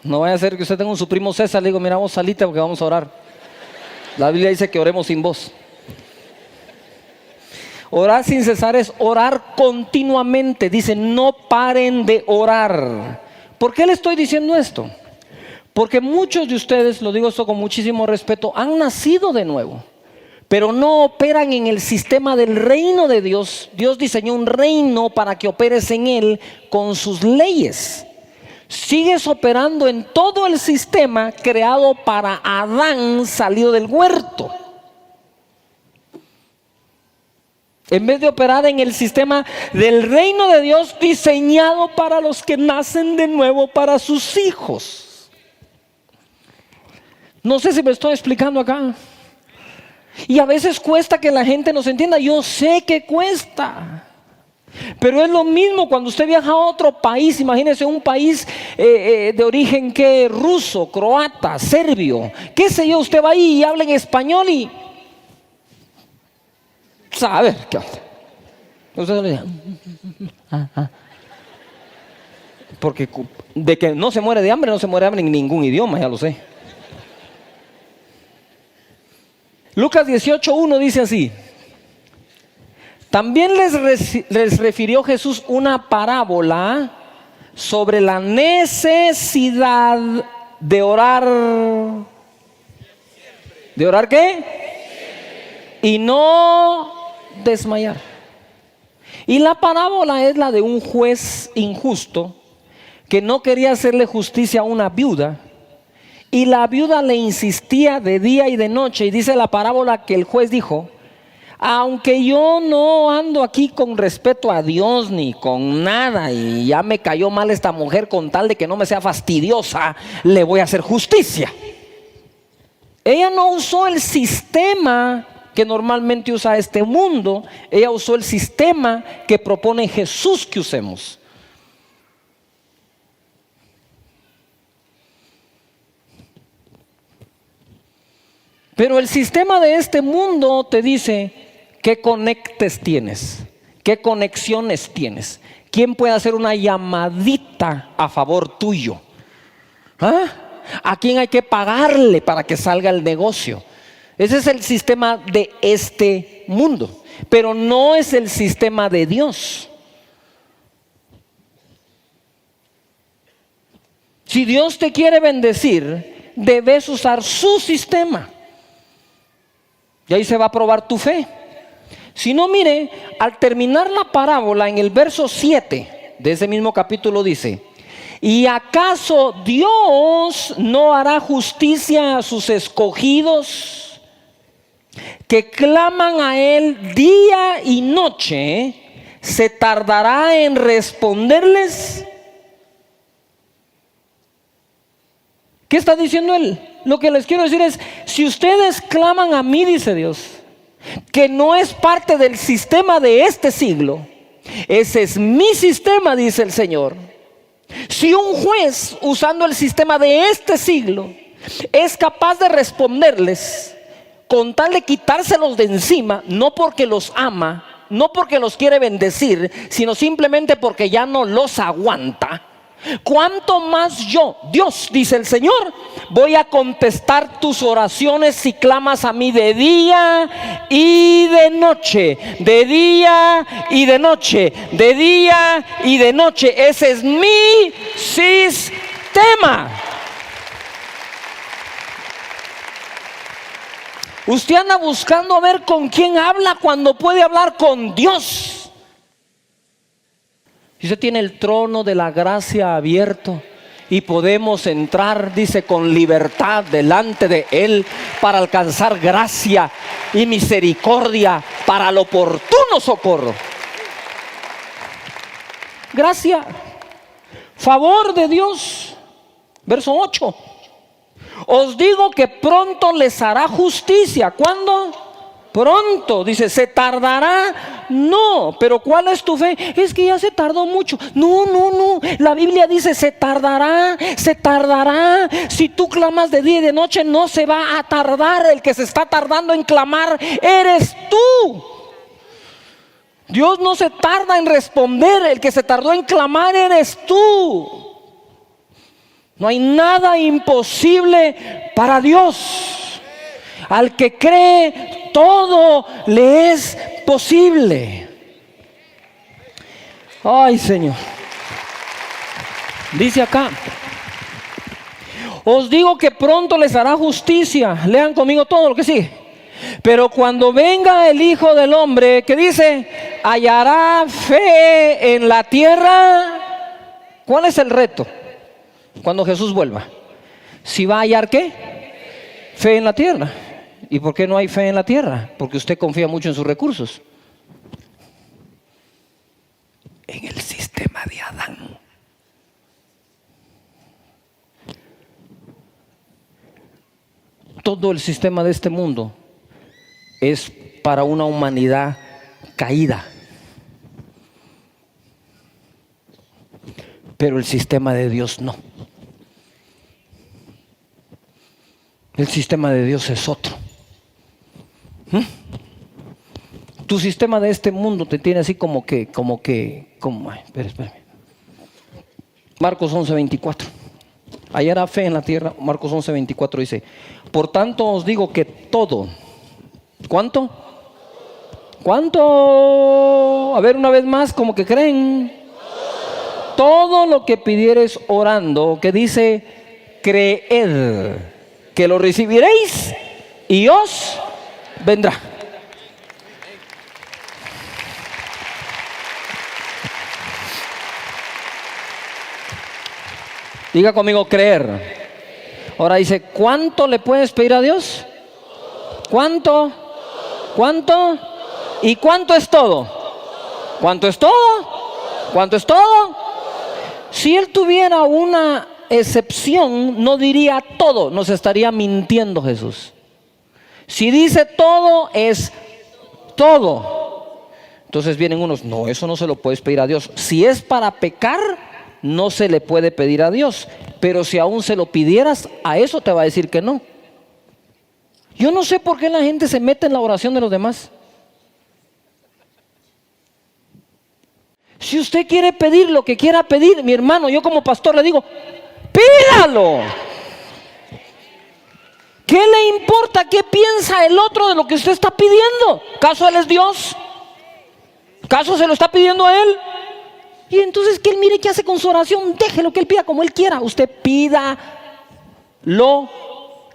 No vaya a ser que usted tenga su primo César, le digo, mira, vos salite porque vamos a orar. La Biblia dice que oremos sin voz. Orar sin cesar es orar continuamente. Dice, no paren de orar. ¿Por qué le estoy diciendo esto? Porque muchos de ustedes, lo digo esto con muchísimo respeto, han nacido de nuevo, pero no operan en el sistema del reino de Dios. Dios diseñó un reino para que operes en él con sus leyes. Sigues operando en todo el sistema creado para Adán salido del huerto, en vez de operar en el sistema del reino de Dios diseñado para los que nacen de nuevo, para sus hijos. No sé si me estoy explicando acá. Y a veces cuesta que la gente nos entienda. Yo sé que cuesta, pero es lo mismo cuando usted viaja a otro país. Imagínese un país de origen que ruso, croata, serbio, qué sé yo. Usted va ahí y habla en español y sabe qué hace. Usted le dice, porque de que no se muere de hambre, no se muere de hambre en ningún idioma, ya lo sé. Lucas 18:1 dice así: también les refirió Jesús una parábola sobre la necesidad de orar. ¿De orar qué? Y no desmayar. Y la parábola es la de un juez injusto que no quería hacerle justicia a una viuda. Y la viuda le insistía de día y de noche. Y dice la parábola que el juez dijo: aunque yo no ando aquí con respeto a Dios ni con nada, y ya me cayó mal esta mujer, con tal de que no me sea fastidiosa, le voy a hacer justicia. Ella no usó el sistema que normalmente usa este mundo. Ella usó el sistema que propone Jesús que usemos. Pero el sistema de este mundo te dice qué conectes tienes, qué conexiones tienes, quién puede hacer una llamadita a favor tuyo, a quién hay que pagarle para que salga el negocio. Ese es el sistema de este mundo, pero no es el sistema de Dios. Si Dios te quiere bendecir, debes usar su sistema. Y ahí se va a probar tu fe. Si no, mire, al terminar la parábola en el verso 7 de ese mismo capítulo dice: ¿y acaso Dios no hará justicia a sus escogidos que claman a Él día y noche? ¿Se tardará en responderles? ¿Qué está diciendo Él? Lo que les quiero decir es: si ustedes claman a mí, dice Dios, que no es parte del sistema de este siglo, ese es mi sistema, dice el Señor. Si un juez, usando el sistema de este siglo, es capaz de responderles con tal de quitárselos de encima, no porque los ama, no porque los quiere bendecir, sino simplemente porque ya no los aguanta, ¿cuánto más yo, Dios, dice el Señor, voy a contestar tus oraciones si clamas a mí de día y de noche? De día y de noche, de día y de noche. Ese es mi sistema. Usted anda buscando a ver con quién habla cuando puede hablar con Dios. Y usted tiene el trono de la gracia abierto y podemos entrar, dice, con libertad delante de Él para alcanzar gracia y misericordia para el oportuno socorro. Gracia, favor de Dios. Verso 8: os digo que pronto les hará justicia. ¿Cuándo? Pronto, dice. ¿Se tardará? No. Pero ¿cuál es tu fe? Es que ya se tardó mucho. No. La Biblia dice: se tardará, se tardará. Si tú clamas de día y de noche, no se va a tardar. El que se está tardando en clamar eres tú. Dios no se tarda en responder. El que se tardó en clamar eres tú. No hay nada imposible para Dios. Al que cree, todo le es posible. Ay, Señor. Dice acá: os digo que pronto les hará justicia. Lean conmigo todo lo que sigue. Pero cuando venga el Hijo del Hombre, ¿qué dice? ¿Hallará fe en la tierra? ¿Cuál es el reto cuando Jesús vuelva? ¿Si va a hallar qué? Fe en la tierra. ¿Y por qué no hay fe en la tierra? Porque usted confía mucho en sus recursos. En el sistema de Adán. Todo el sistema de este mundo es para una humanidad caída. Pero el sistema de Dios no. El sistema de Dios es otro. Tu sistema de este mundo te tiene así espérame. Marcos 11:24. Hallará fe en la tierra. Marcos 11:24 dice: por tanto os digo que todo. ¿Cuánto? ¿Cuánto? A ver, una vez más, como que creen. Todo lo que pidiereis orando, que dice, creed que lo recibiréis y os vendrá. Diga conmigo, creer. Ahora dice, ¿cuánto le puedes pedir a Dios? ¿Cuánto? ¿Cuánto? ¿Y cuánto es todo? ¿Cuánto es todo? ¿Cuánto es todo? Si Él tuviera una excepción, no diría todo, nos estaría mintiendo Jesús. Si dice todo, es todo. Entonces vienen unos, no, eso no se lo puedes pedir a Dios. Si es para pecar, no se le puede pedir a Dios. Pero si aún se lo pidieras, a eso te va a decir que no. Yo no sé por qué la gente se mete en la oración de los demás. Si usted quiere pedir lo que quiera pedir, mi hermano, yo como pastor le digo, pídalo. ¿Qué le importa qué piensa el otro de lo que usted está pidiendo? ¿Caso Él es Dios? ¿Caso se lo está pidiendo a Él? Y entonces que Él mire qué hace con su oración. Déjelo que Él pida como Él quiera. Usted pida lo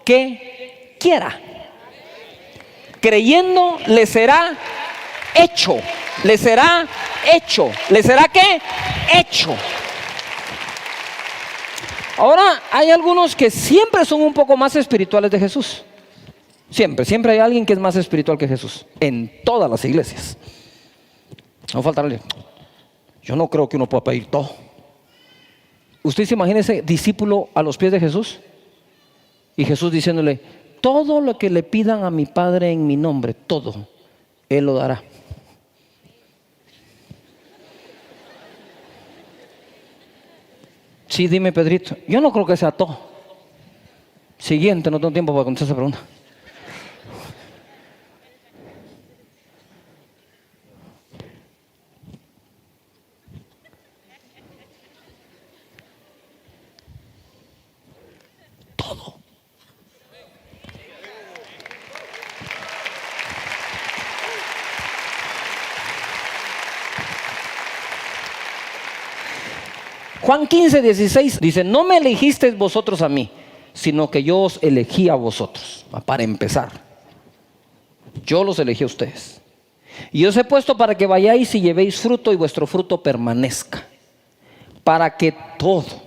que quiera. Creyendo le será hecho. Le será hecho. ¿Le será qué? Hecho. Ahora hay algunos que siempre son un poco más espirituales de Jesús. Siempre hay alguien que es más espiritual que Jesús. En todas las iglesias. No falta alguien. Yo no creo que uno pueda pedir todo. Usted se imagina ese discípulo a los pies de Jesús. Y Jesús diciéndole, todo lo que le pidan a mi Padre en mi nombre, todo, Él lo dará. Sí, dime, Pedrito. Yo no creo que sea todo. Siguiente, no tengo tiempo para contestar esa pregunta. Todo. Juan 15:16 dice, no me elegisteis vosotros a mí, sino que yo os elegí a vosotros. Para empezar, yo los elegí a ustedes. Y os he puesto para que vayáis y llevéis fruto y vuestro fruto permanezca. Para que todo.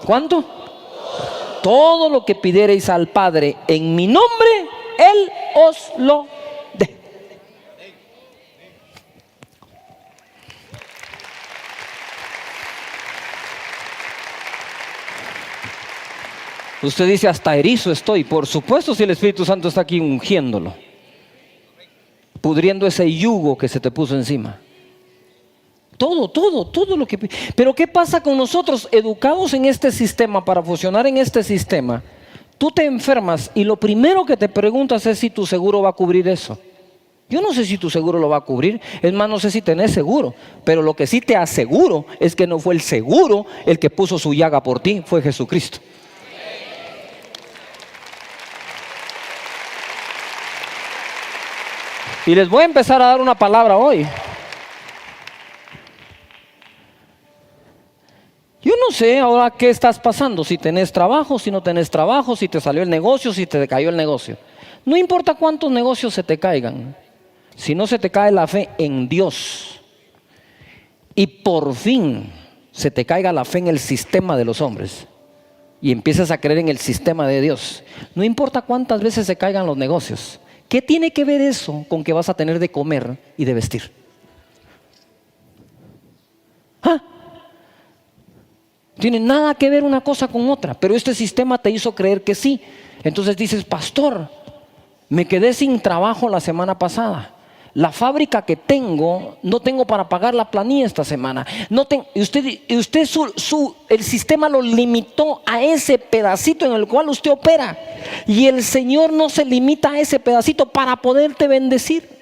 ¿Cuánto? Todo lo que pidiereis al Padre en mi nombre, Él os lo dé. Usted dice, hasta erizo estoy. Por supuesto, si el Espíritu Santo está aquí ungiéndolo, pudriendo ese yugo que se te puso encima. Todo lo que... Pero ¿qué pasa con nosotros educados en este sistema, para funcionar en este sistema? Tú te enfermas y lo primero que te preguntas es si tu seguro va a cubrir eso. Yo no sé si tu seguro lo va a cubrir. Es más, no sé si tenés seguro. Pero lo que sí te aseguro es que no fue el seguro el que puso su llaga por ti, fue Jesucristo. Y les voy a empezar a dar una palabra hoy. Yo no sé ahora qué estás pasando, si tenés trabajo, si no tenés trabajo, si te salió el negocio, si te cayó el negocio. No importa cuántos negocios se te caigan, si no se te cae la fe en Dios y por fin se te caiga la fe en el sistema de los hombres y empiezas a creer en el sistema de Dios, no importa cuántas veces se caigan los negocios. ¿Qué tiene que ver eso con que vas a tener de comer y de vestir? ¿Ah? Tiene nada que ver una cosa con otra, pero este sistema te hizo creer que sí. Entonces dices, pastor, me quedé sin trabajo la semana pasada. La fábrica que tengo, no tengo para pagar la planilla esta semana. El sistema lo limitó a ese pedacito en el cual usted opera. Y el Señor no se limita a ese pedacito para poderte bendecir.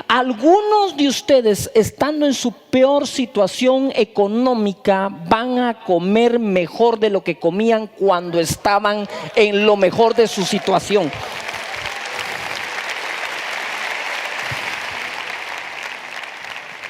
Algunos de ustedes, estando en su peor situación económica, van a comer mejor de lo que comían cuando estaban en lo mejor de su situación.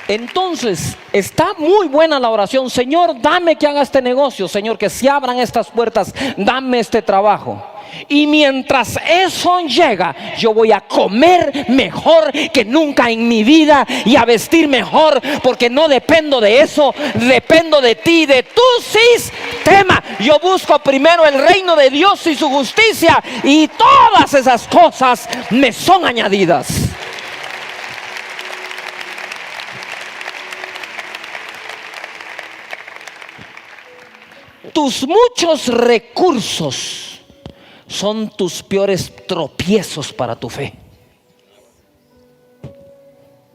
Entonces, está muy buena la oración. Señor, dame que haga este negocio. Señor, que se abran estas puertas. Dame este trabajo. Y mientras eso llega, yo voy a comer mejor que nunca en mi vida y a vestir mejor, porque no dependo de eso, dependo de ti, de tu sistema. Yo busco primero el reino de Dios y su justicia, y todas esas cosas me son añadidas. Tus muchos recursos son tus peores tropiezos para tu fe.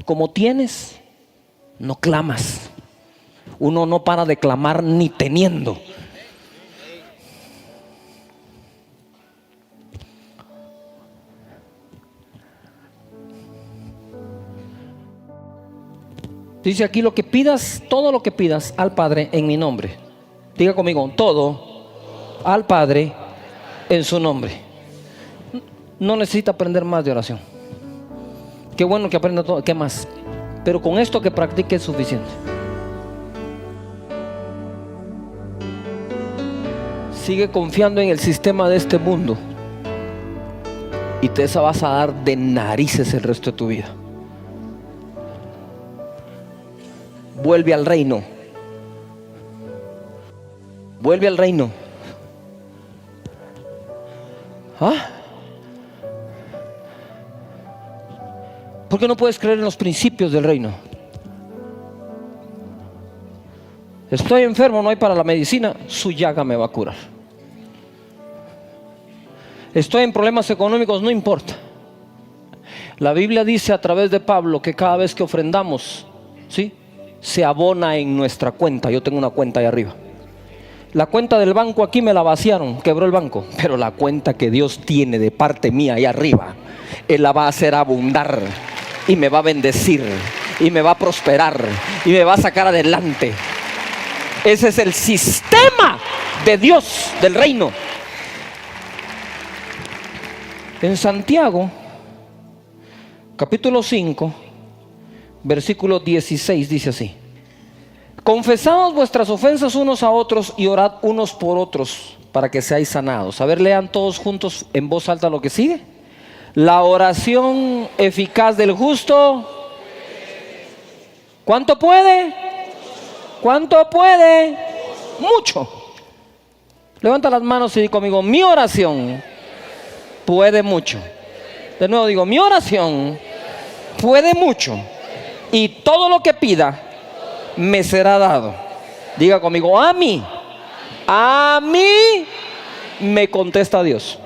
Como tienes, no clamas. Uno no para de clamar ni teniendo. Dice aquí, lo que pidas, todo lo que pidas al Padre en mi nombre. Diga conmigo, todo al Padre en su nombre. No necesita aprender más de oración. Qué bueno que aprenda todo, ¿qué más? Pero con esto que practique es suficiente. Sigue confiando en el sistema de este mundo y te vas a dar de narices el resto de tu vida. Vuelve al reino. Vuelve al reino. ¿Ah? ¿Por qué no puedes creer en los principios del reino? Estoy enfermo, no hay para la medicina, su llaga me va a curar. Estoy en problemas económicos, no importa. La Biblia dice a través de Pablo que cada vez que ofrendamos, ¿sí?, se abona en nuestra cuenta. Yo tengo una cuenta ahí arriba. La cuenta del banco aquí me la vaciaron, quebró el banco, pero la cuenta que Dios tiene de parte mía ahí arriba, Él la va a hacer abundar y me va a bendecir y me va a prosperar y me va a sacar adelante. Ese es el sistema de Dios, del reino. En Santiago, capítulo 5, versículo 16, dice así: confesaos vuestras ofensas unos a otros y orad unos por otros para que seáis sanados. A ver, lean todos juntos en voz alta lo que sigue. La oración eficaz del justo, ¿cuánto puede? ¿Cuánto puede? Mucho. Levanta las manos y di conmigo, mi oración puede mucho. De nuevo digo, mi oración puede mucho, y todo lo que pida me será dado. Diga conmigo, a mí me contesta Dios.